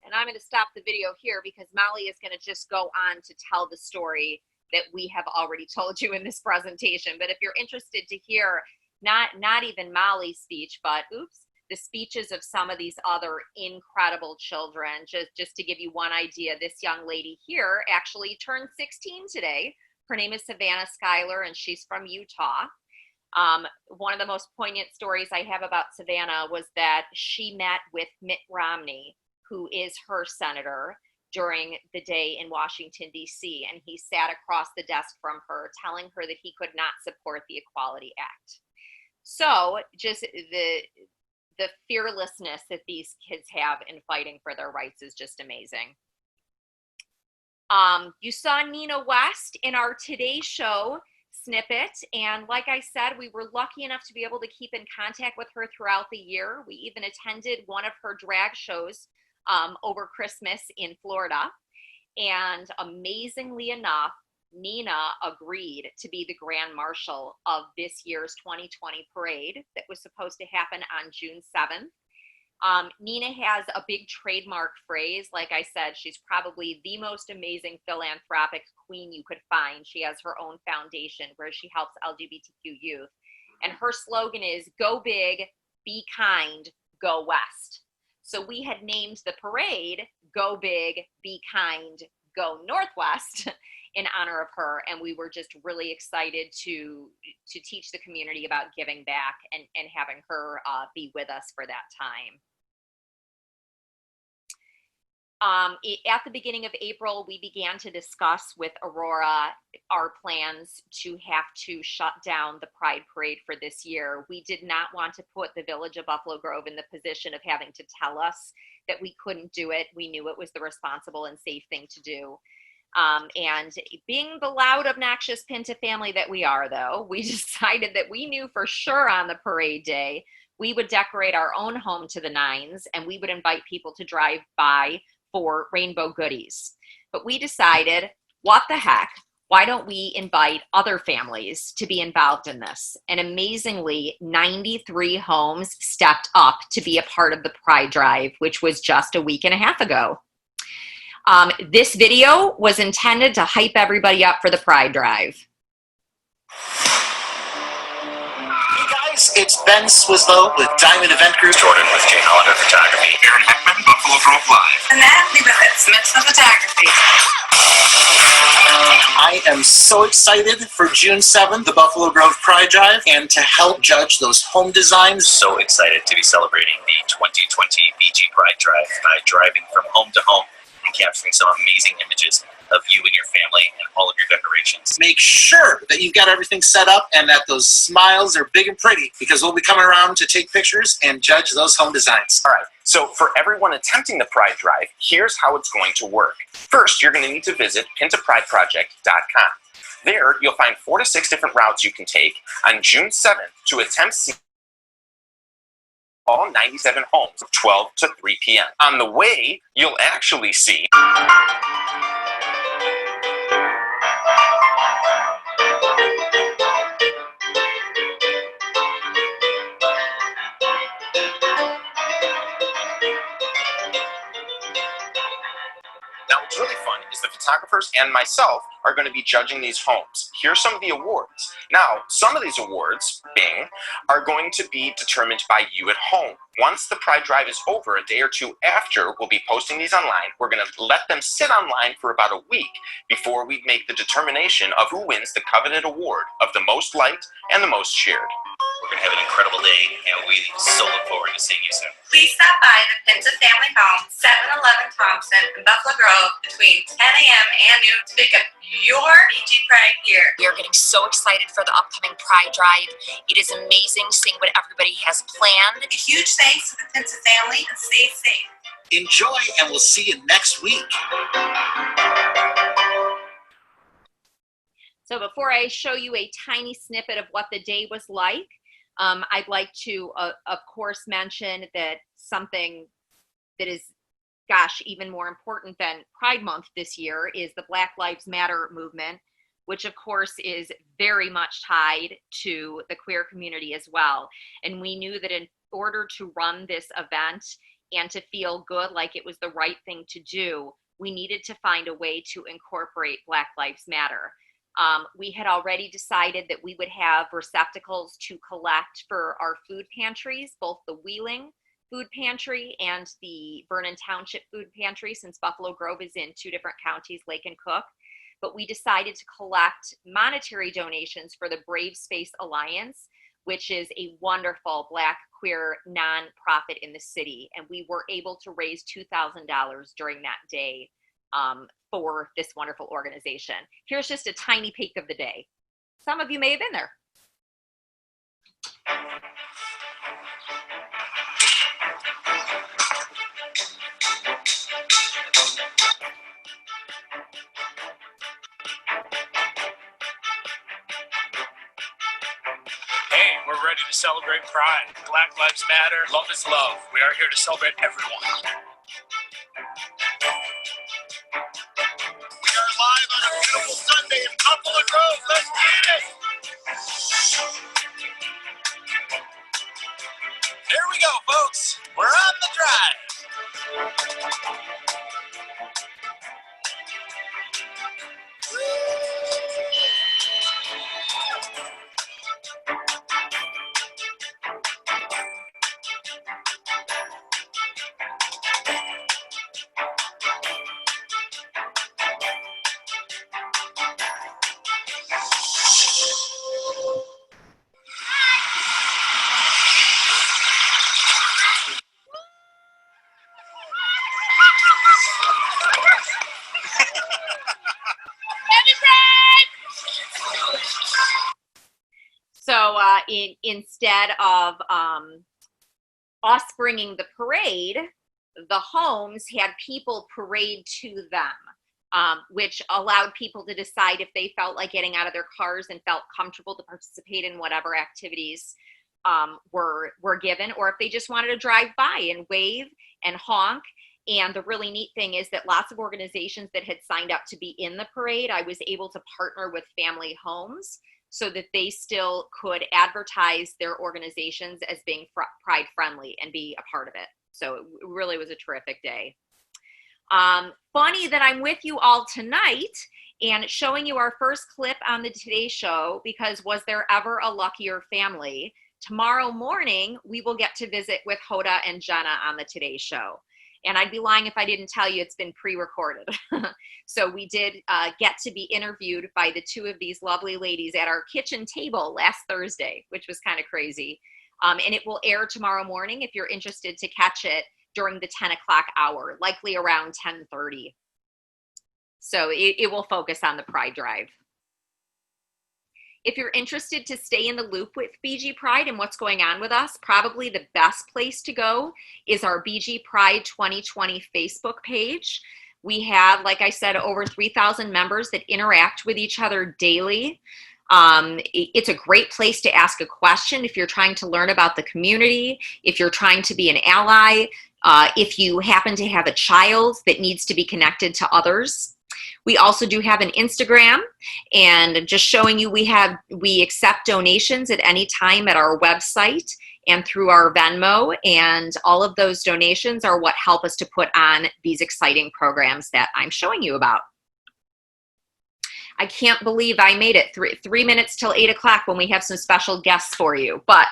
And I'm going to stop the video here because Molly is going to just go on to tell the story that we have already told you in this presentation. But if you're interested to hear not even Molly's speech, but the speeches of some of these other incredible children, just to give you one idea, this young lady here actually turned 16 today. Her name is Savannah Schuyler, and she's from Utah. One of the most poignant stories I have about Savannah was that she met with Mitt Romney, who is her senator, during the day in Washington, D.C., and he sat across the desk from her, telling her that he could not support the Equality Act. So just the fearlessness that these kids have in fighting for their rights is just amazing. You saw Nina West in our Today Show snippet, and like I said, we were lucky enough to be able to keep in contact with her throughout the year. We even attended one of her drag shows over Christmas in Florida, and amazingly enough, Nina agreed to be the Grand Marshal of this year's 2020 parade that was supposed to happen on June 7th. Nina has a big trademark phrase. Like I said, she's probably the most amazing philanthropic queen you could find. She has her own foundation where she helps LGBTQ youth. And her slogan is, "Go big, be kind, go west." So we had named the parade, "Go Big, Be Kind, Go Northwest," in honor of her. And we were just really excited to teach the community about giving back and having her be with us for that time. At the beginning of April, we began to discuss with Aurora our plans to have to shut down the Pride Parade for this year. We did not want to put the Village of Buffalo Grove in the position of having to tell us that we couldn't do it. We knew it was the responsible and safe thing to do. And being the loud, obnoxious Pinta family that we are, though, we decided that we knew for sure on the parade day, we would decorate our own home to the nines, and we would invite people to drive by for rainbow goodies. But we decided, what the heck, why don't we invite other families to be involved in this? And amazingly, 93 homes stepped up to be a part of the Pride Drive, which was just a week and a half ago. This video was intended to hype everybody up for the Pride Drive. Hey guys, it's Ben Swislow with Diamond Event Group. Jordan with J. Hollander Photography. Aaron Heckman, Buffalo Grove Live. And Natalie with Smith's Photography. I am so excited for June 7th, the Buffalo Grove Pride Drive, and to help judge those home designs. So excited to be celebrating the 2020 BG Pride Drive by driving from home to home and capturing some amazing images of you and your family and all of your decorations. Make sure that you've got everything set up and that those smiles are big and pretty, because we'll be coming around to take pictures and judge those home designs. All right, so for everyone attempting the Pride Drive, here's how it's going to work. First, you're going to need to visit pintaprideproject.com. There, you'll find 4 to 6 different routes you can take on June 7th to attempt seeing all 97 homes from 12 to 3 p.m. On the way, you'll actually see Now, what's really fun is the photographers and myself are going to be judging these homes. Here's some of the awards. Now, some of these awards, Bing, are going to be determined by you at home. Once the Pride Drive is over, a day or two after, we'll be posting these online. We're going to let them sit online for about a week before we make the determination of who wins the coveted award of the most liked and the most shared. we're going to have an incredible day, and we so look forward to seeing you soon. Please stop by the Pinta Family Home, 711 Thompson in Buffalo Grove between 10 a.m. and noon to pick up your BG Pride gear. We are getting so excited for the upcoming Pride Drive. It is amazing seeing what everybody has planned. A huge thanks to the Pinta family and stay safe. Enjoy, and we'll see you next week. So before I show you a tiny snippet of what the day was like, I'd like to, of course, mention that something that is, gosh, even more important than Pride Month this year is the Black Lives Matter movement, which of course is very much tied to the queer community as well. And we knew that in order to run this event and to feel good, like it was the right thing to do, we needed to find a way to incorporate Black Lives Matter. We had already decided that we would have receptacles to collect for our food pantries, both the Wheeling Food Pantry and the Vernon Township Food Pantry, since Buffalo Grove is in 2 different counties, Lake and Cook. But we decided to collect monetary donations for the Brave Space Alliance, which is a wonderful Black queer nonprofit in the city. And we were able to raise $2,000 during that day for this wonderful organization. Here's just a tiny peek of the day. Some of you may have been there. Hey, we're ready to celebrate Pride. Black Lives Matter. Love is love. We are here to celebrate everyone. We are live on a beautiful Sunday in Buffalo Grove. Let's get it! Here we go, folks. We're on the drive. So instead of us bringing the parade, the homes had people parade to them, which allowed people to decide if they felt like getting out of their cars and felt comfortable to participate in whatever activities were given, or if they just wanted to drive by and wave and honk. And the really neat thing is that lots of organizations that had signed up to be in the parade, I was able to partner with family homes so that they still could advertise their organizations as being pride friendly and be a part of it. So it really was a terrific day. Funny that I'm with you all tonight and showing you our first clip on the Today Show, because was there ever a luckier family? Tomorrow morning, we will get to visit with Hoda and Jenna on the Today Show. And I'd be lying if I didn't tell you it's been pre-recorded. So we did get to be interviewed by the two of these lovely ladies at our kitchen table last Thursday, which was kind of crazy. And it will air tomorrow morning if you're interested to catch it during the 10 o'clock hour, likely around 10:30. So it will focus on the Pride Drive. If you're interested to stay in the loop with BG Pride and what's going on with us, probably the best place to go is our BG Pride 2020 Facebook page. We have, like I said, over 3,000 members that interact with each other daily. It's a great place to ask a question if you're trying to learn about the community, if you're trying to be an ally, if you happen to have a child that needs to be connected to others. We also do have an Instagram, and just showing you we accept donations at any time at our website and through our Venmo, and all of those donations are what help us to put on these exciting programs that I'm showing you about. I can't believe I made it 3 minutes till 8 o'clock when we have some special guests for you. But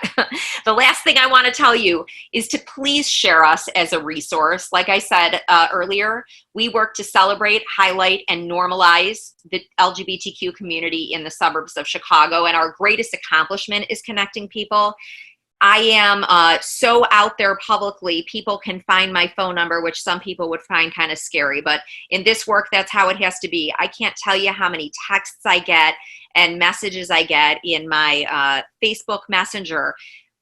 the last thing I want to tell you is to please share us as a resource. Like I said earlier, we work to celebrate, highlight, and normalize the LGBTQ community in the suburbs of Chicago. And our greatest accomplishment is connecting people. I am so out there publicly, people can find my phone number, which some people would find kind of scary, but in this work, that's how it has to be. I can't tell you how many texts I get and messages I get in my Facebook Messenger.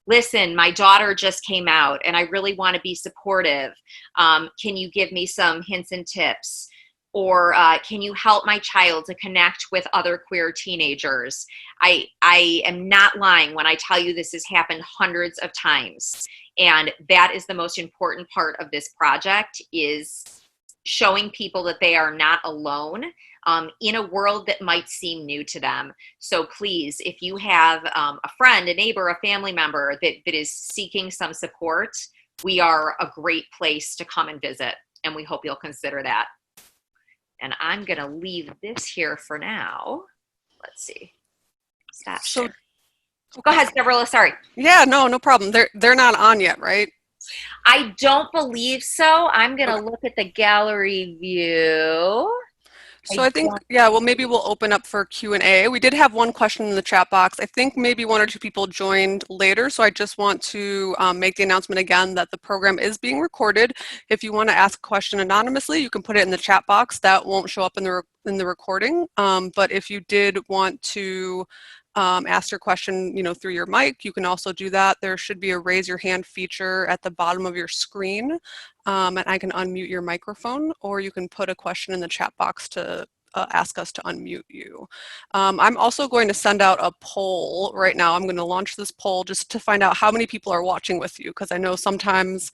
Listen, my daughter just came out and I really want to be supportive. Can you give me some hints and tips? Or can you help my child to connect with other queer teenagers? I am not lying when I tell you this has happened hundreds of times. And that is the most important part of this project, is showing people that they are not alone in a world that might seem new to them. So please, if you have a friend, a neighbor, a family member that is seeking some support, we are a great place to come and visit. And we hope you'll consider that. And I'm going to leave this here for now. Let's see. Stop sharing. Go ahead, Gabriella. Sorry. Yeah, no problem. They're not on yet, right? I don't believe so. I'm going to look at the gallery view. So I think, yeah, well, maybe we'll open up for Q&A. We did have one question in the chat box. I think maybe one or two people joined later, so I just want to make the announcement again that the program is being recorded. If you want to ask a question anonymously, you can put it in the chat box. That won't show up in the recording. But if you did want to ask your question, through your mic, you can also do that. There should be a raise your hand feature at the bottom of your screen, and I can unmute your microphone, or you can put a question in the chat box to ask us to unmute you. I'm also going to send out a poll right now. I'm going to launch this poll just to find out how many people are watching with you, because I know sometimes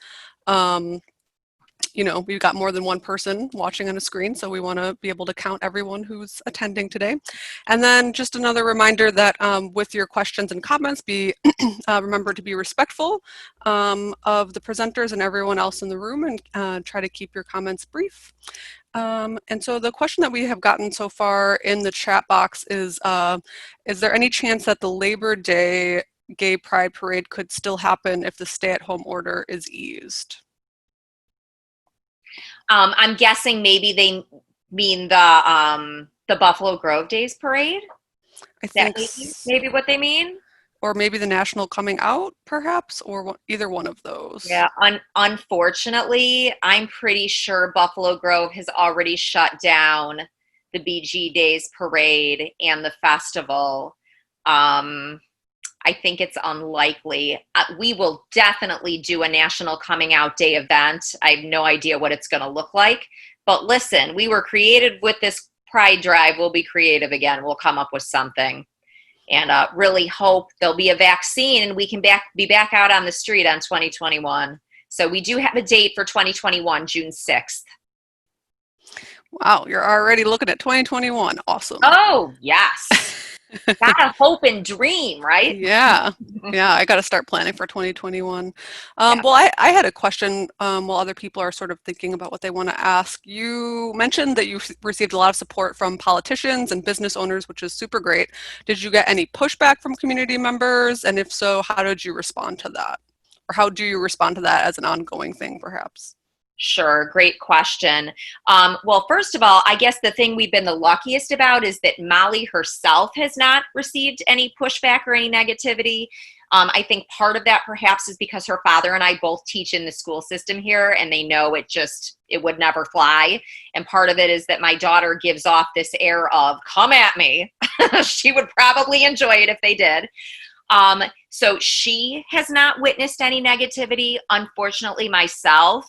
we've got more than one person watching on a screen, so we want to be able to count everyone who's attending today. And then just another reminder that with your questions and comments, remember to be respectful of the presenters and everyone else in the room, and try to keep your comments brief. And so the question that we have gotten so far in the chat box is there any chance that the Labor Day Gay Pride Parade could still happen if the stay-at-home order is eased? I'm guessing maybe they mean the Buffalo Grove Days Parade. I think maybe what they mean. Or maybe the National Coming Out, perhaps, or either one of those. Yeah, unfortunately, I'm pretty sure Buffalo Grove has already shut down the BG Days Parade and the festival. I think it's unlikely. We will definitely do a National Coming Out Day event. I have no idea what it's going to look like. But listen, we were creative with this Pride Drive. We'll be creative again. We'll come up with something. And really hope there'll be a vaccine and we can be back out on the street on 2021. So we do have a date for 2021, June 6th. Wow, you're already looking at 2021. Awesome. Oh, yes. Gotta hope and dream, right? Yeah, I got to start planning for 2021. Well, I had a question while other people are sort of thinking about what they want to ask. You mentioned that you received a lot of support from politicians and business owners, which is super great. Did you get any pushback from community members? And if so, how did you respond to that? Or how do you respond to that as an ongoing thing, perhaps? Sure. Great question. Well, first of all, I guess the thing we've been the luckiest about is that Molly herself has not received any pushback or any negativity. I think part of that perhaps is because her father and I both teach in the school system here, and they know it would never fly. And part of it is that my daughter gives off this air of, come at me. She would probably enjoy it if they did. So she has not witnessed any negativity. Unfortunately, myself,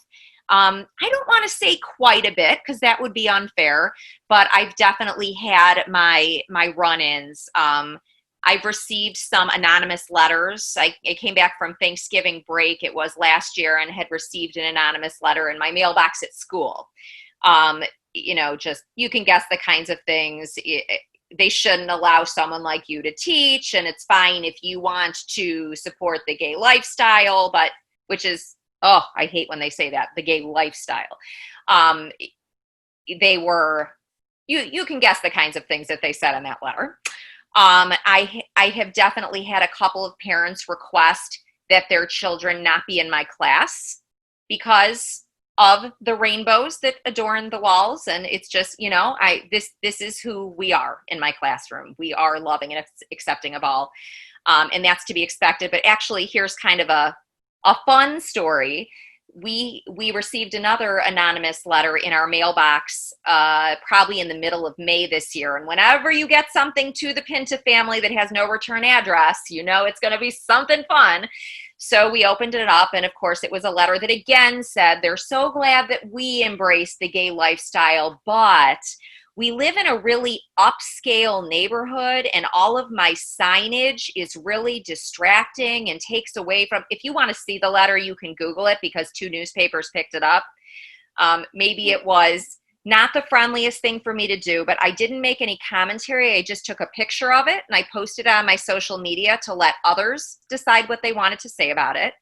I don't want to say quite a bit because that would be unfair, but I've definitely had my run-ins. I've received some anonymous letters. I came back from Thanksgiving break. It was last year, and had received an anonymous letter in my mailbox at school. Just you can guess the kinds of things. They shouldn't allow someone like you to teach, and it's fine if you want to support the gay lifestyle, but which is, oh, I hate when they say that, the gay lifestyle. They were, you can guess the kinds of things that they said in that letter. I have definitely had a couple of parents request that their children not be in my class because of the rainbows that adorn the walls. And it's just, this is who we are in my classroom. We are loving and accepting of all. And that's to be expected. But actually, here's kind of a fun story. We received another anonymous letter in our mailbox probably in the middle of May this year. And whenever you get something to the Pinta family that has no return address, it's going to be something fun. So we opened it up, and of course it was a letter that again said, they're so glad that we embrace the gay lifestyle, but we live in a really upscale neighborhood, and all of my signage is really distracting and takes away from, if you want to see the letter, you can Google it because 2 newspapers picked it up. Maybe it was not the friendliest thing for me to do, but I didn't make any commentary. I just took a picture of it and I posted it on my social media to let others decide what they wanted to say about it.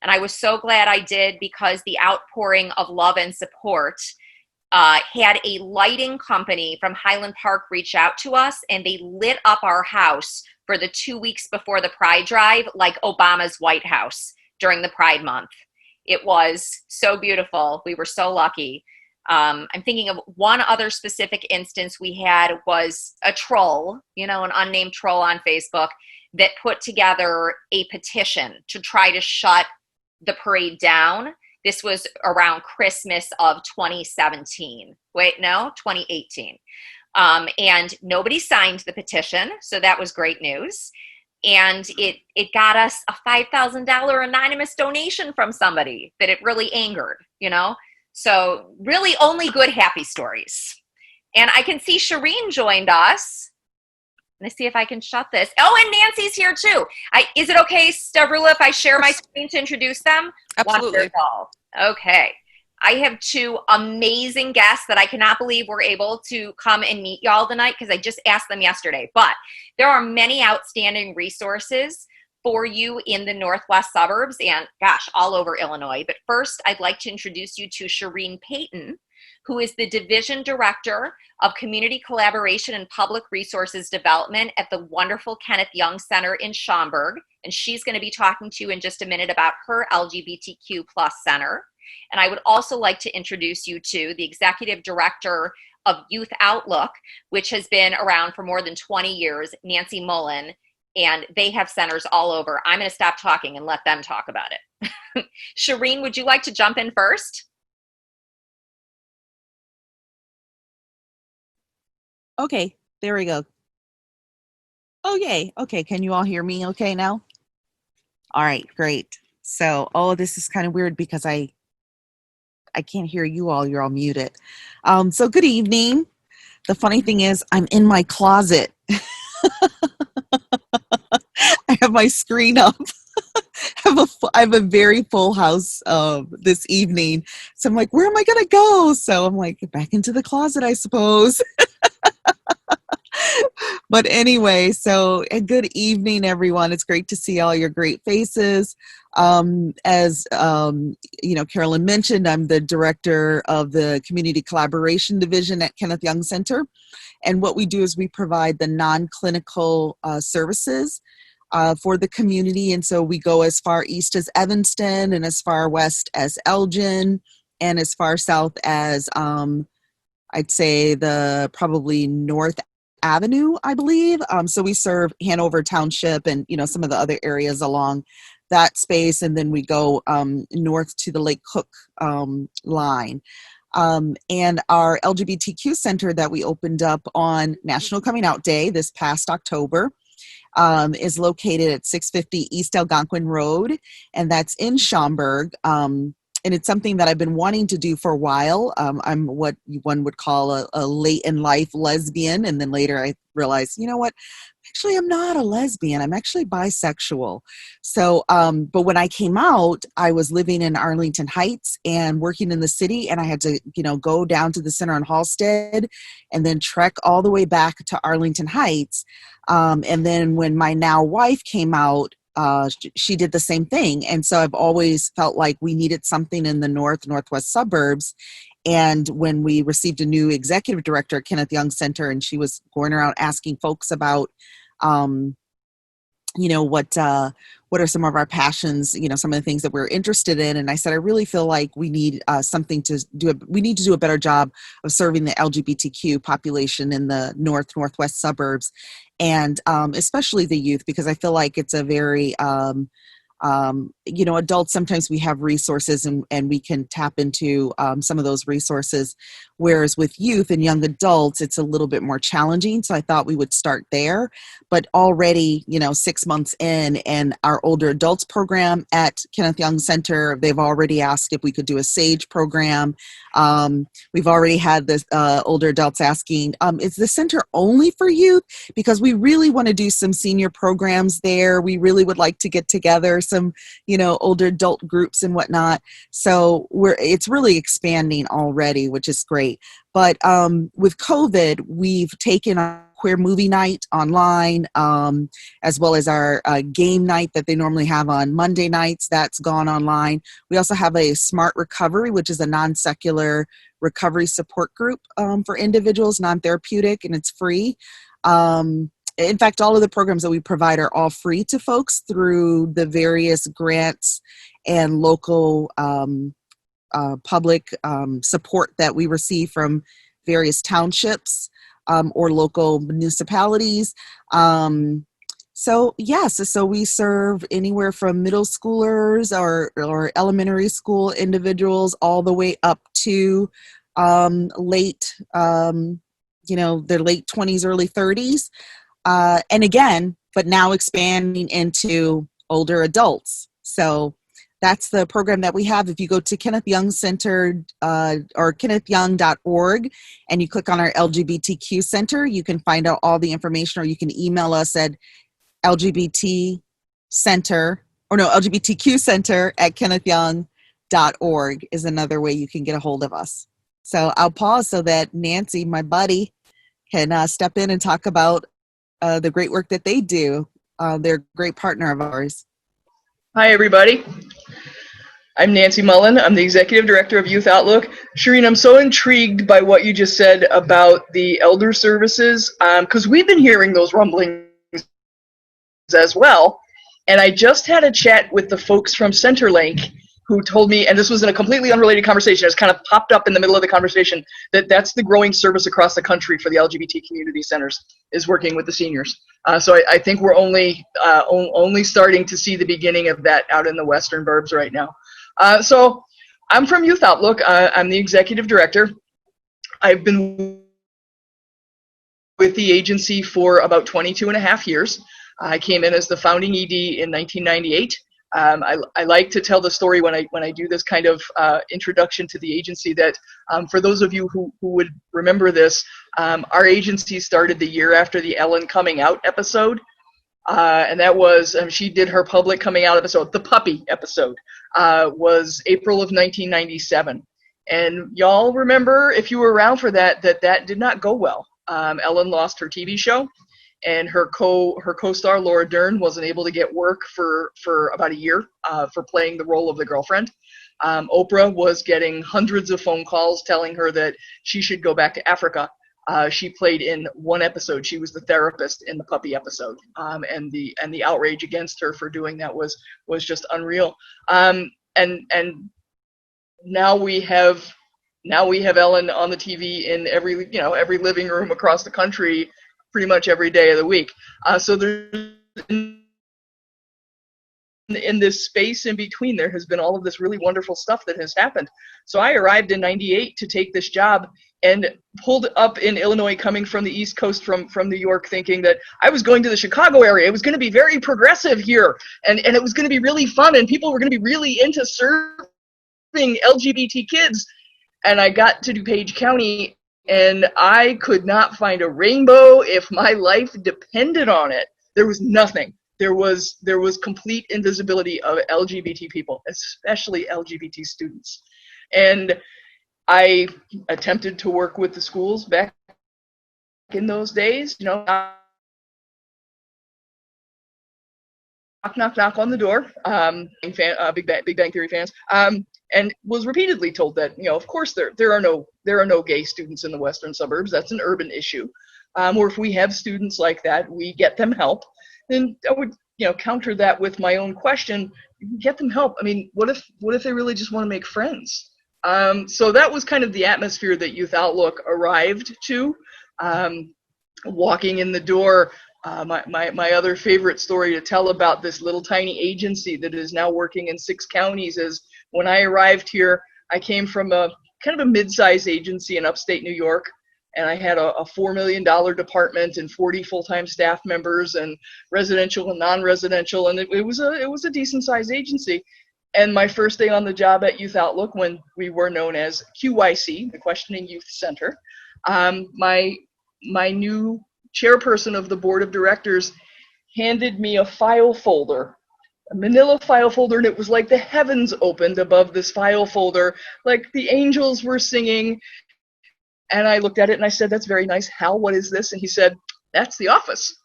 And I was so glad I did, because the outpouring of love and support had a lighting company from Highland Park reach out to us, and they lit up our house for the 2 weeks before the Pride Drive like Obama's White House during the Pride Month. It was so beautiful. We were so lucky. I'm thinking of one other specific instance we had was a troll, an unnamed troll on Facebook that put together a petition to try to shut the parade down. This was around Christmas of 2017. 2018. And nobody signed the petition, so that was great news. And it got us a $5,000 anonymous donation from somebody that it really angered, So really only good, happy stories. And I can see Shireen joined us. Let's see if I can shut this. Oh, and Nancy's here too. Is it okay, Stavrula, if I share my screen to introduce them? Absolutely. Wonderful. Okay. I have 2 amazing guests that I cannot believe were able to come and meet y'all tonight, because I just asked them yesterday. But there are many outstanding resources for you in the northwest suburbs and, gosh, all over Illinois. But first, I'd like to introduce you to Shireen Payton, who is the Division Director of Community Collaboration and Public Resources Development at the wonderful Kenneth Young Center in Schaumburg. And she's going to be talking to you in just a minute about her LGBTQ+ center. And I would also like to introduce you to the Executive Director of Youth Outlook, which has been around for more than 20 years, Nancy Mullen, and they have centers all over. I'm going to stop talking and let them talk about it. Shireen, would you like to jump in first? Okay, there we go. Oh, yay. Okay, can you all hear me okay now? All right, great. So, this is kind of weird because I can't hear you all. You're all muted. So good evening. The funny thing is I'm in my closet. I have my screen up. I have a very full house this evening. So I'm like, where am I going to go? So I'm like, back into the closet, I suppose. But anyway, so a good evening, everyone. It's great to see all your great faces. As Carolyn mentioned, I'm the director of the Community Collaboration Division at Kenneth Young Center. And what we do is we provide the non-clinical services for the community. And so we go as far east as Evanston and as far west as Elgin and as far south as I'd say the probably North Avenue, I believe. So we serve Hanover Township and, you know, some of the other areas along that space. And then we go north to the Lake Cook line. And our LGBTQ center that we opened up on National Coming Out Day this past October is located at 650 East Algonquin Road, and that's in Schaumburg. And it's something that I've been wanting to do for a while. I'm what one would call a late in life lesbian. And then later I realized, you know what? Actually, I'm not a lesbian. I'm actually bisexual. So, but when I came out, I was living in Arlington Heights and working in the city. And I had to, you know, go down to the center on Halsted and then trek all the way back to Arlington Heights. And then when my now wife came out, she did the same thing. And so I've always felt like we needed something in the northwest suburbs. And when we received a new executive director at Kenneth Young Center, and she was going around asking folks about, you know, what are some of our passions, you know, some of the things that we're interested in. And I said, I really feel like we need something to do. We need to do a better job of serving the LGBTQ population in the northwest suburbs, and especially the youth, because I feel like it's a very, you know, adults, sometimes we have resources and we can tap into some of those resources. Whereas with youth and young adults, it's a little bit more challenging. So I thought we would start there. But already, you know, 6 months in, and our older adults program at Kenneth Young Center, they've already asked if we could do a SAGE program. We've already had this older adults asking, is the center only for youth? Because we really want to do some senior programs there. We really would like to get together some, you know, older adult groups and whatnot. So it's really expanding already, which is great. But with COVID, we've taken our queer movie night online, as well as our game night that they normally have on Monday nights. That's gone online. We also have a Smart Recovery, which is a non-secular recovery support group for individuals, non-therapeutic, and it's free. In fact, all of the programs that we provide are all free to folks through the various grants and local public support that we receive from various townships or local municipalities. So yes, so we serve anywhere from middle schoolers or elementary school individuals all the way up to late, you know, their late 20s, early 30s. And again, but now expanding into older adults. So that's the program that we have. If you go to Kenneth Young Center or kennethyoung.org and you click on our LGBTQ Center, you can find out all the information, or you can email us at LGBTQ Center at kennethyoung.org is another way you can get a hold of us. So I'll pause so that Nancy, my buddy, can step in and talk about the great work that they do. They're a great partner of ours. Hi, everybody. I'm Nancy Mullen. I'm the Executive Director of Youth Outlook. Shireen, I'm so intrigued by what you just said about the elder services, because we've been hearing those rumblings as well. And I just had a chat with the folks from Centerlink who told me, and this was in a completely unrelated conversation, it's kind of popped up in the middle of the conversation, that that's the growing service across the country for the LGBT community centers, is working with the seniors. So I think we're only starting to see the beginning of that out in the western burbs right now. So I'm from Youth Outlook. I'm the executive director. I've been with the agency for about 22 and a half years. I came in as the founding ED in 1998. I like to tell the story when I do this kind of introduction to the agency that for those of you who would remember this, our agency started the year after the Ellen coming out episode. And that was, she did her public coming out episode, the puppy episode, was April of 1997. And y'all remember, if you were around for that did not go well. Ellen lost her TV show, and her co-star Laura Dern wasn't able to get work for about a year for playing the role of the girlfriend. Oprah was getting hundreds of phone calls telling her that she should go back to Africa. She played in one episode. She was the therapist in the puppy episode, and the outrage against her for doing that was just unreal. And now we have Ellen on the TV in every living room across the country, pretty much every day of the week. So there's in this space in between, there has been all of this really wonderful stuff that has happened. So I arrived in '98 to take this job and pulled up in Illinois, coming from the East Coast, from New York, thinking that I was going to the Chicago area. It was going to be very progressive here, and it was going to be really fun, and people were going to be really into serving LGBT kids. And I got to DuPage County, and I could not find a rainbow if my life depended on it. There was nothing. There was complete invisibility of LGBT people, especially LGBT students. And I attempted to work with the schools back in those days, knock, knock on the door, Big Bang Theory fans, and was repeatedly told that, of course there are no gay students in the western suburbs. That's an urban issue. Or if we have students like that, we get them help. And I would, counter that with my own question: get them help. I mean, what if they really just want to make friends? So that was kind of the atmosphere that Youth Outlook arrived to. Walking in the door, my other favorite story to tell about this little tiny agency that is now working in 6 counties is, when I arrived here, I came from a kind of a mid-sized agency in upstate New York, and I had a $4 million department and 40 full-time staff members, and residential and non-residential, and it was a decent-sized agency. And my first day on the job at Youth Outlook, when we were known as QYC, the Questioning Youth Center, my new chairperson of the board of directors handed me a file folder, a manila file folder, and it was like the heavens opened above this file folder, like the angels were singing. And I looked at it and I said, "That's very nice. Hal, what is this?" And he said, "That's the office."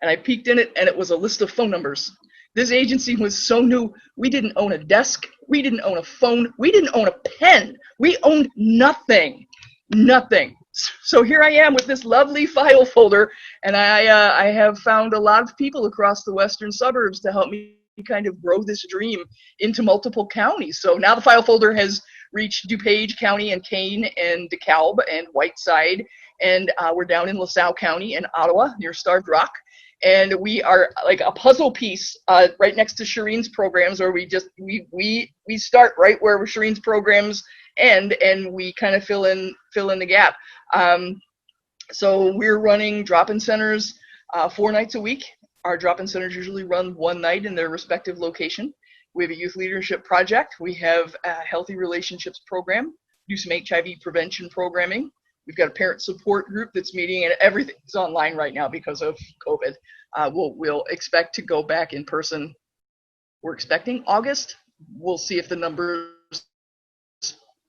And I peeked in it, and it was a list of phone numbers. This agency was so new. We didn't own a desk. We didn't own a phone. We didn't own a pen. We owned nothing. Nothing. So here I am with this lovely file folder, and I have found a lot of people across the western suburbs to help me kind of grow this dream into multiple counties. So now the file folder has reached DuPage County and Kane and DeKalb and Whiteside, and we're down in LaSalle County and Ottawa near Starved Rock. And we are like a puzzle piece right next to Shireen's programs, where we start right where Shireen's programs end, and we kind of fill in the gap. So we're running drop-in centers 4 nights a week. Our drop-in centers usually run one night in their respective location. We have a youth leadership project. We have a healthy relationships program, do some HIV prevention programming. We've got a parent support group that's meeting, and everything's online right now because of COVID. We'll expect to go back in person. We're expecting August. We'll see if the numbers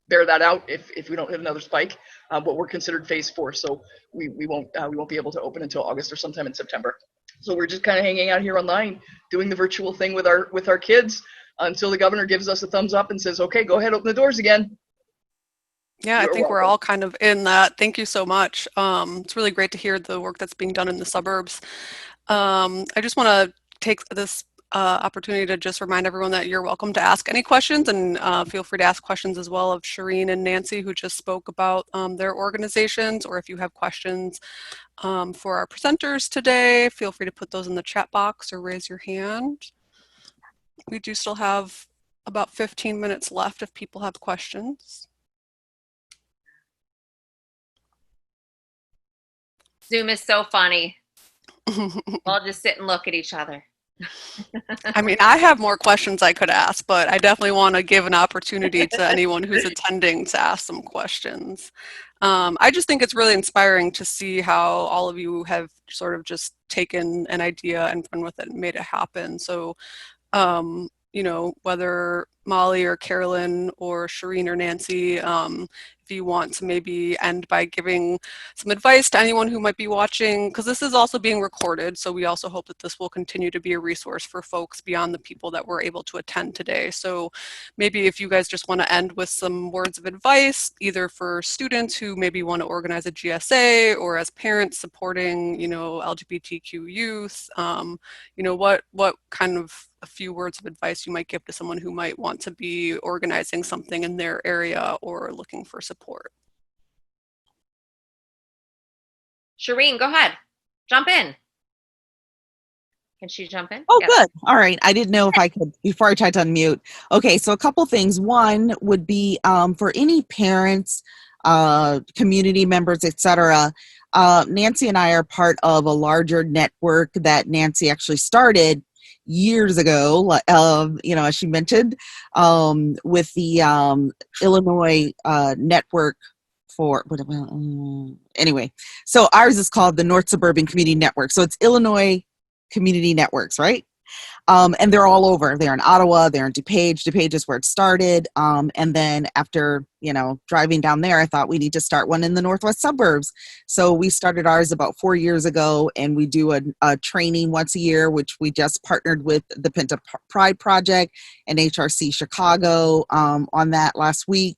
bear that out, if we don't hit another spike. But we're considered phase 4, so we won't be able to open until August or sometime in September. So we're just kind of hanging out here online, doing the virtual thing with our kids until the governor gives us a thumbs up and says, "Okay, go ahead, open the doors again." Yeah, I think we're all kind of in that. Thank you so much. It's really great to hear the work that's being done in the suburbs. I just want to take this opportunity to just remind everyone that you're welcome to ask any questions, and feel free to ask questions as well of Shireen and Nancy, who just spoke about their organizations, or if you have questions for our presenters today, feel free to put those in the chat box or raise your hand. We do still have about 15 minutes left if people have questions. Zoom is so funny. We'll all just sit and look at each other. I mean, I have more questions I could ask, but I definitely want to give an opportunity to anyone who's attending to ask some questions. I just think it's really inspiring to see how all of you have sort of just taken an idea and run with it and made it happen. So, whether Molly or Carolyn or Shireen or Nancy, if you want to maybe end by giving some advice to anyone who might be watching, because this is also being recorded, so we also hope that this will continue to be a resource for folks beyond the people that were able to attend today. So maybe if you guys just want to end with some words of advice, either for students who maybe want to organize a GSA, or as parents supporting, LGBTQ youth, what kind of a few words of advice you might give to someone who might want want to be organizing something in their area or looking for support. Shireen, go ahead. Jump in. Can she jump in? Oh, Yes. good. All right. I didn't know if I could, before I tried to unmute. Okay, so a couple things. One would be for any parents, community members, etc. Nancy and I are part of a larger network that Nancy actually started years ago, as she mentioned, with the Illinois network for, anyway. So ours is called the North Suburban Community Network. So it's Illinois Community Networks, right? And they're all over. They're in Ottawa, they're in DuPage. DuPage is where it started. And then after, driving down there, I thought we need to start one in the northwest suburbs. So we started ours about 4 years ago, and we do a training once a year, which we just partnered with the Pinta Pride Project and HRC Chicago on that last week.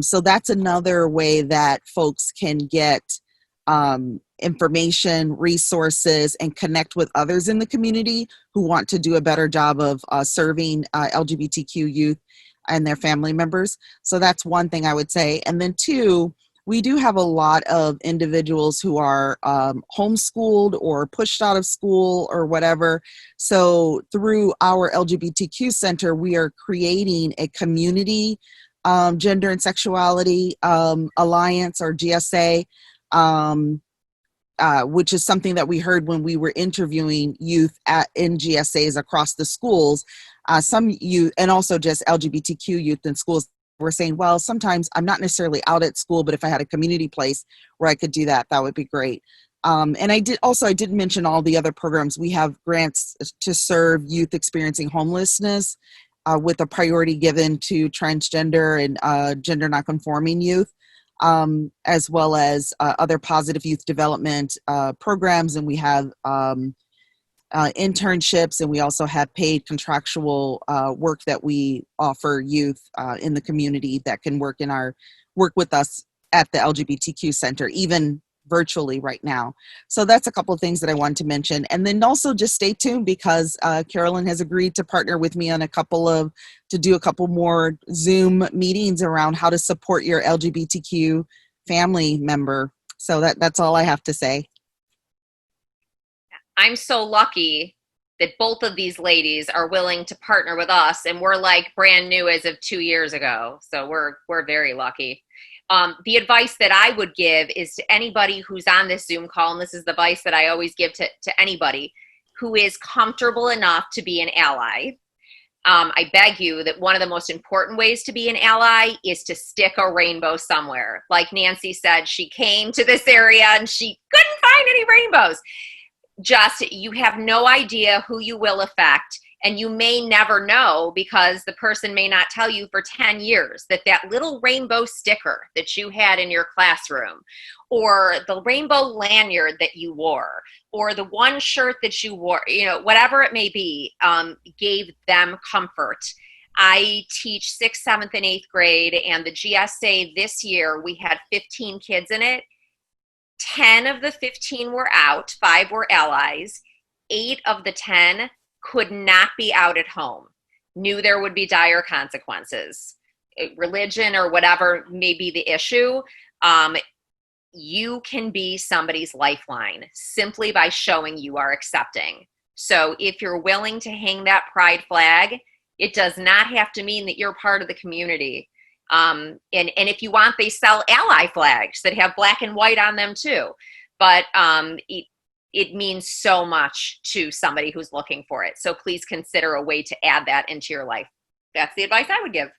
So that's another way that folks can get information, resources, and connect with others in the community who want to do a better job of serving LGBTQ youth and their family members. So that's one thing I would say. And then two, we do have a lot of individuals who are homeschooled or pushed out of school or whatever. So through our LGBTQ Center, we are creating a community gender and sexuality alliance, or GSA, which is something that we heard when we were interviewing youth in GSAs across the schools. Some youth, and also just LGBTQ youth in schools, were saying, well, sometimes I'm not necessarily out at school, but if I had a community place where I could do that, that would be great. And I didn't mention all the other programs. We have grants to serve youth experiencing homelessness, with a priority given to transgender and gender nonconforming youth, as well as other positive youth development programs. And we have internships, and we also have paid contractual work that we offer youth in the community that can work with us at the LGBTQ Center, even virtually right now. So that's a couple of things that I wanted to mention. And then also just stay tuned, because Carolyn has agreed to partner with me on to do a couple more Zoom meetings around how to support your LGBTQ family member. So that's all I have to say. I'm so lucky that both of these ladies are willing to partner with us, and we're like brand new as of 2 years ago. So we're very lucky. The advice that I would give is to anybody who's on this Zoom call, and this is the advice that I always give to anybody who is comfortable enough to be an ally. I beg you that one of the most important ways to be an ally is to stick a rainbow somewhere. Like Nancy said, she came to this area and she couldn't find any rainbows. You have no idea who you will affect, and you may never know, because the person may not tell you for 10 years that little rainbow sticker that you had in your classroom, or the rainbow lanyard that you wore, or the one shirt that you wore, whatever it may be, gave them comfort. I teach 6th, 7th, and 8th grade, and the GSA this year, we had 15 kids in it. 10 of the 15 were out, 5 were allies. 8 of the 10 could not be out at home, knew there would be dire consequences. Religion or whatever may be the issue, you can be somebody's lifeline simply by showing you are accepting. So if you're willing to hang that pride flag, it does not have to mean that you're part of the community. And if you want, they sell ally flags that have black and white on them too. But it means so much to somebody who's looking for it. So please consider a way to add that into your life. That's the advice I would give.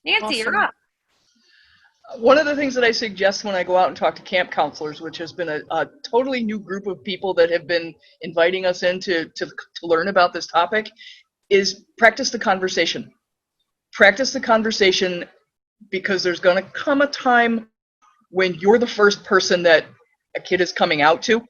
Nancy, Awesome. You're up. One of the things that I suggest when I go out and talk to camp counselors, which has been a totally new group of people that have been inviting us in to learn about this topic, is practice the conversation. Practice the conversation, because there's going to come a time when you're the first person that a kid is coming out to,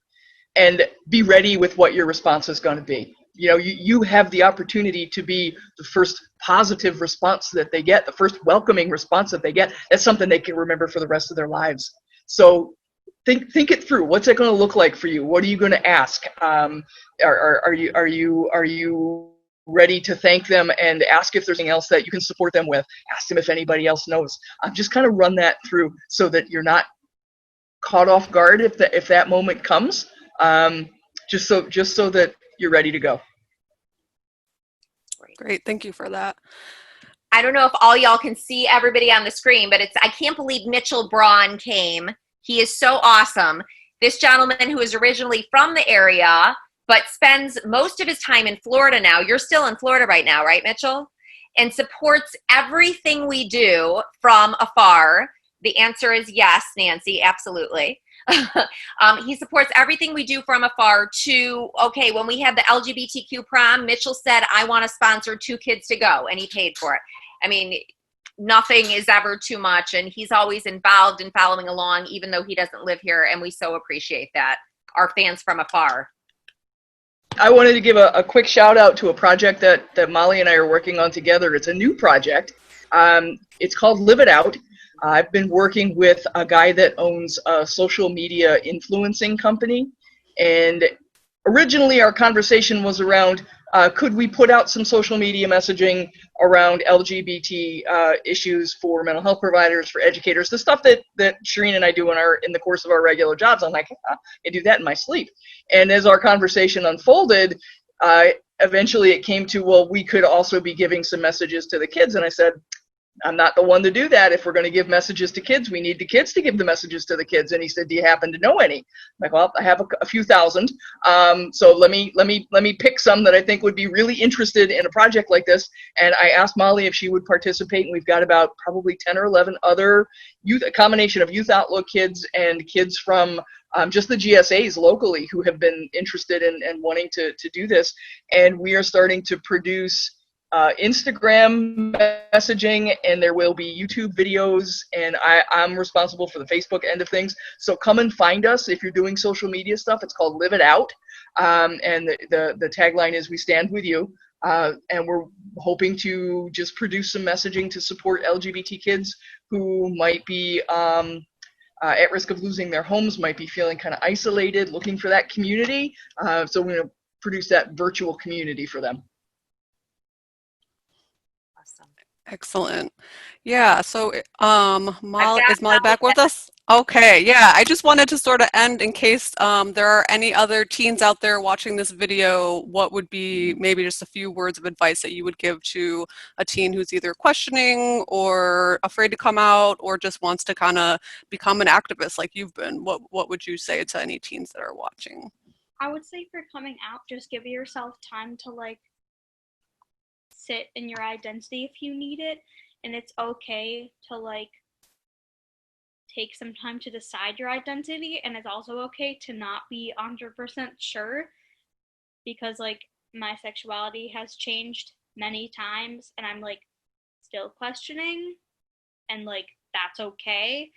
and be ready with what your response is going to be. You have the opportunity to be the first positive response that they get, the first welcoming response that they get. That's something they can remember for the rest of their lives. So think it through. What's it going to look like for you? What are you going to ask? Are you ready to thank them and ask if there's anything else that you can support them with. Ask them if anybody else knows. Just kind of run that through so that you're not caught off guard if that moment comes. Just so that you're ready to go. Great, thank you for that. I don't know if all y'all can see everybody on the screen, but I can't believe Mitchell Braun came. He is so awesome. This gentleman who is originally from the area, but spends most of his time in Florida now. You're still in Florida right now, right, Mitchell? And supports everything we do from afar. The answer is yes, Nancy, absolutely. He supports everything we do from afar to, okay, when we had the LGBTQ prom, Mitchell said, I want to sponsor 2 kids to go, and he paid for it. I mean, nothing is ever too much, and he's always involved in following along, even though he doesn't live here, and we so appreciate that. Our fans from afar. I wanted to give a quick shout out to a project that Molly and I are working on together. It's a new project. It's called Live It Out. I've been working with a guy that owns a social media influencing company, and originally our conversation was around could we put out some social media messaging around LGBT issues for mental health providers, for educators, the stuff that Shireen and I do in the course of our regular jobs. I'm like, I do that in my sleep. And as our conversation unfolded, eventually it came to, well, we could also be giving some messages to the kids. And I said, I'm not the one to do that. If we're going to give messages to kids, we need the kids to give the messages to the kids. And he said, do you happen to know any? I'm like, well, I have a few thousand. So let me pick some that I think would be really interested in a project like this. And I asked Molly if she would participate. And we've got about probably 10 or 11 other youth, a combination of Youth Outlook kids and kids from just the GSAs locally who have been interested in and wanting to do this. And we are starting to produce Instagram messaging, and there will be YouTube videos, and I'm responsible for the Facebook end of things. So come and find us if you're doing social media stuff. It's called Live It Out, and the tagline is "We stand with you." And we're hoping to just produce some messaging to support LGBT kids who might be at risk of losing their homes, might be feeling kind of isolated, looking for that community. So we're going to produce that virtual community for them. Excellent. Yeah, so is Molly back with us? Okay, yeah, I just wanted to sort of end in case there are any other teens out there watching this video, what would be maybe just a few words of advice that you would give to a teen who's either questioning or afraid to come out or just wants to kind of become an activist like you've been? What would you say to any teens that are watching? I would say for coming out, just give yourself time to sit in your identity if you need it, and it's okay to take some time to decide your identity, and it's also okay to not be 100% sure, because my sexuality has changed many times and I'm still questioning, and that's okay.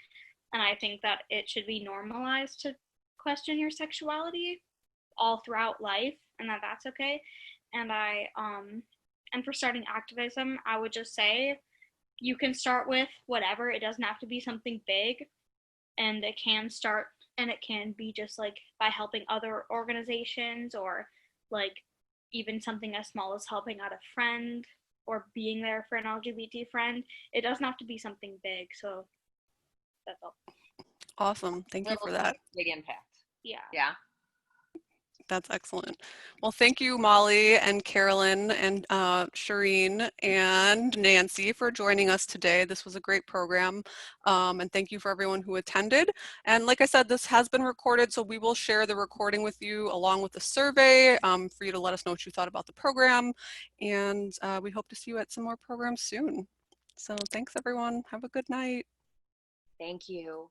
And I think that it should be normalized to question your sexuality all throughout life, and that's okay. And for starting activism, I would just say you can start with whatever. It doesn't have to be something big, and it can be just by helping other organizations, or even something as small as helping out a friend or being there for an LGBT friend. It doesn't have to be something big. So that's all. Awesome. Thank you for that. Big impact. Yeah. Yeah. That's excellent. Well, thank you, Molly and Carolyn and Shireen and Nancy for joining us today. This was a great program, and thank you for everyone who attended. And like I said, this has been recorded, so we will share the recording with you along with the survey for you to let us know what you thought about the program. And we hope to see you at some more programs soon. So thanks, everyone. Have a good night. Thank you.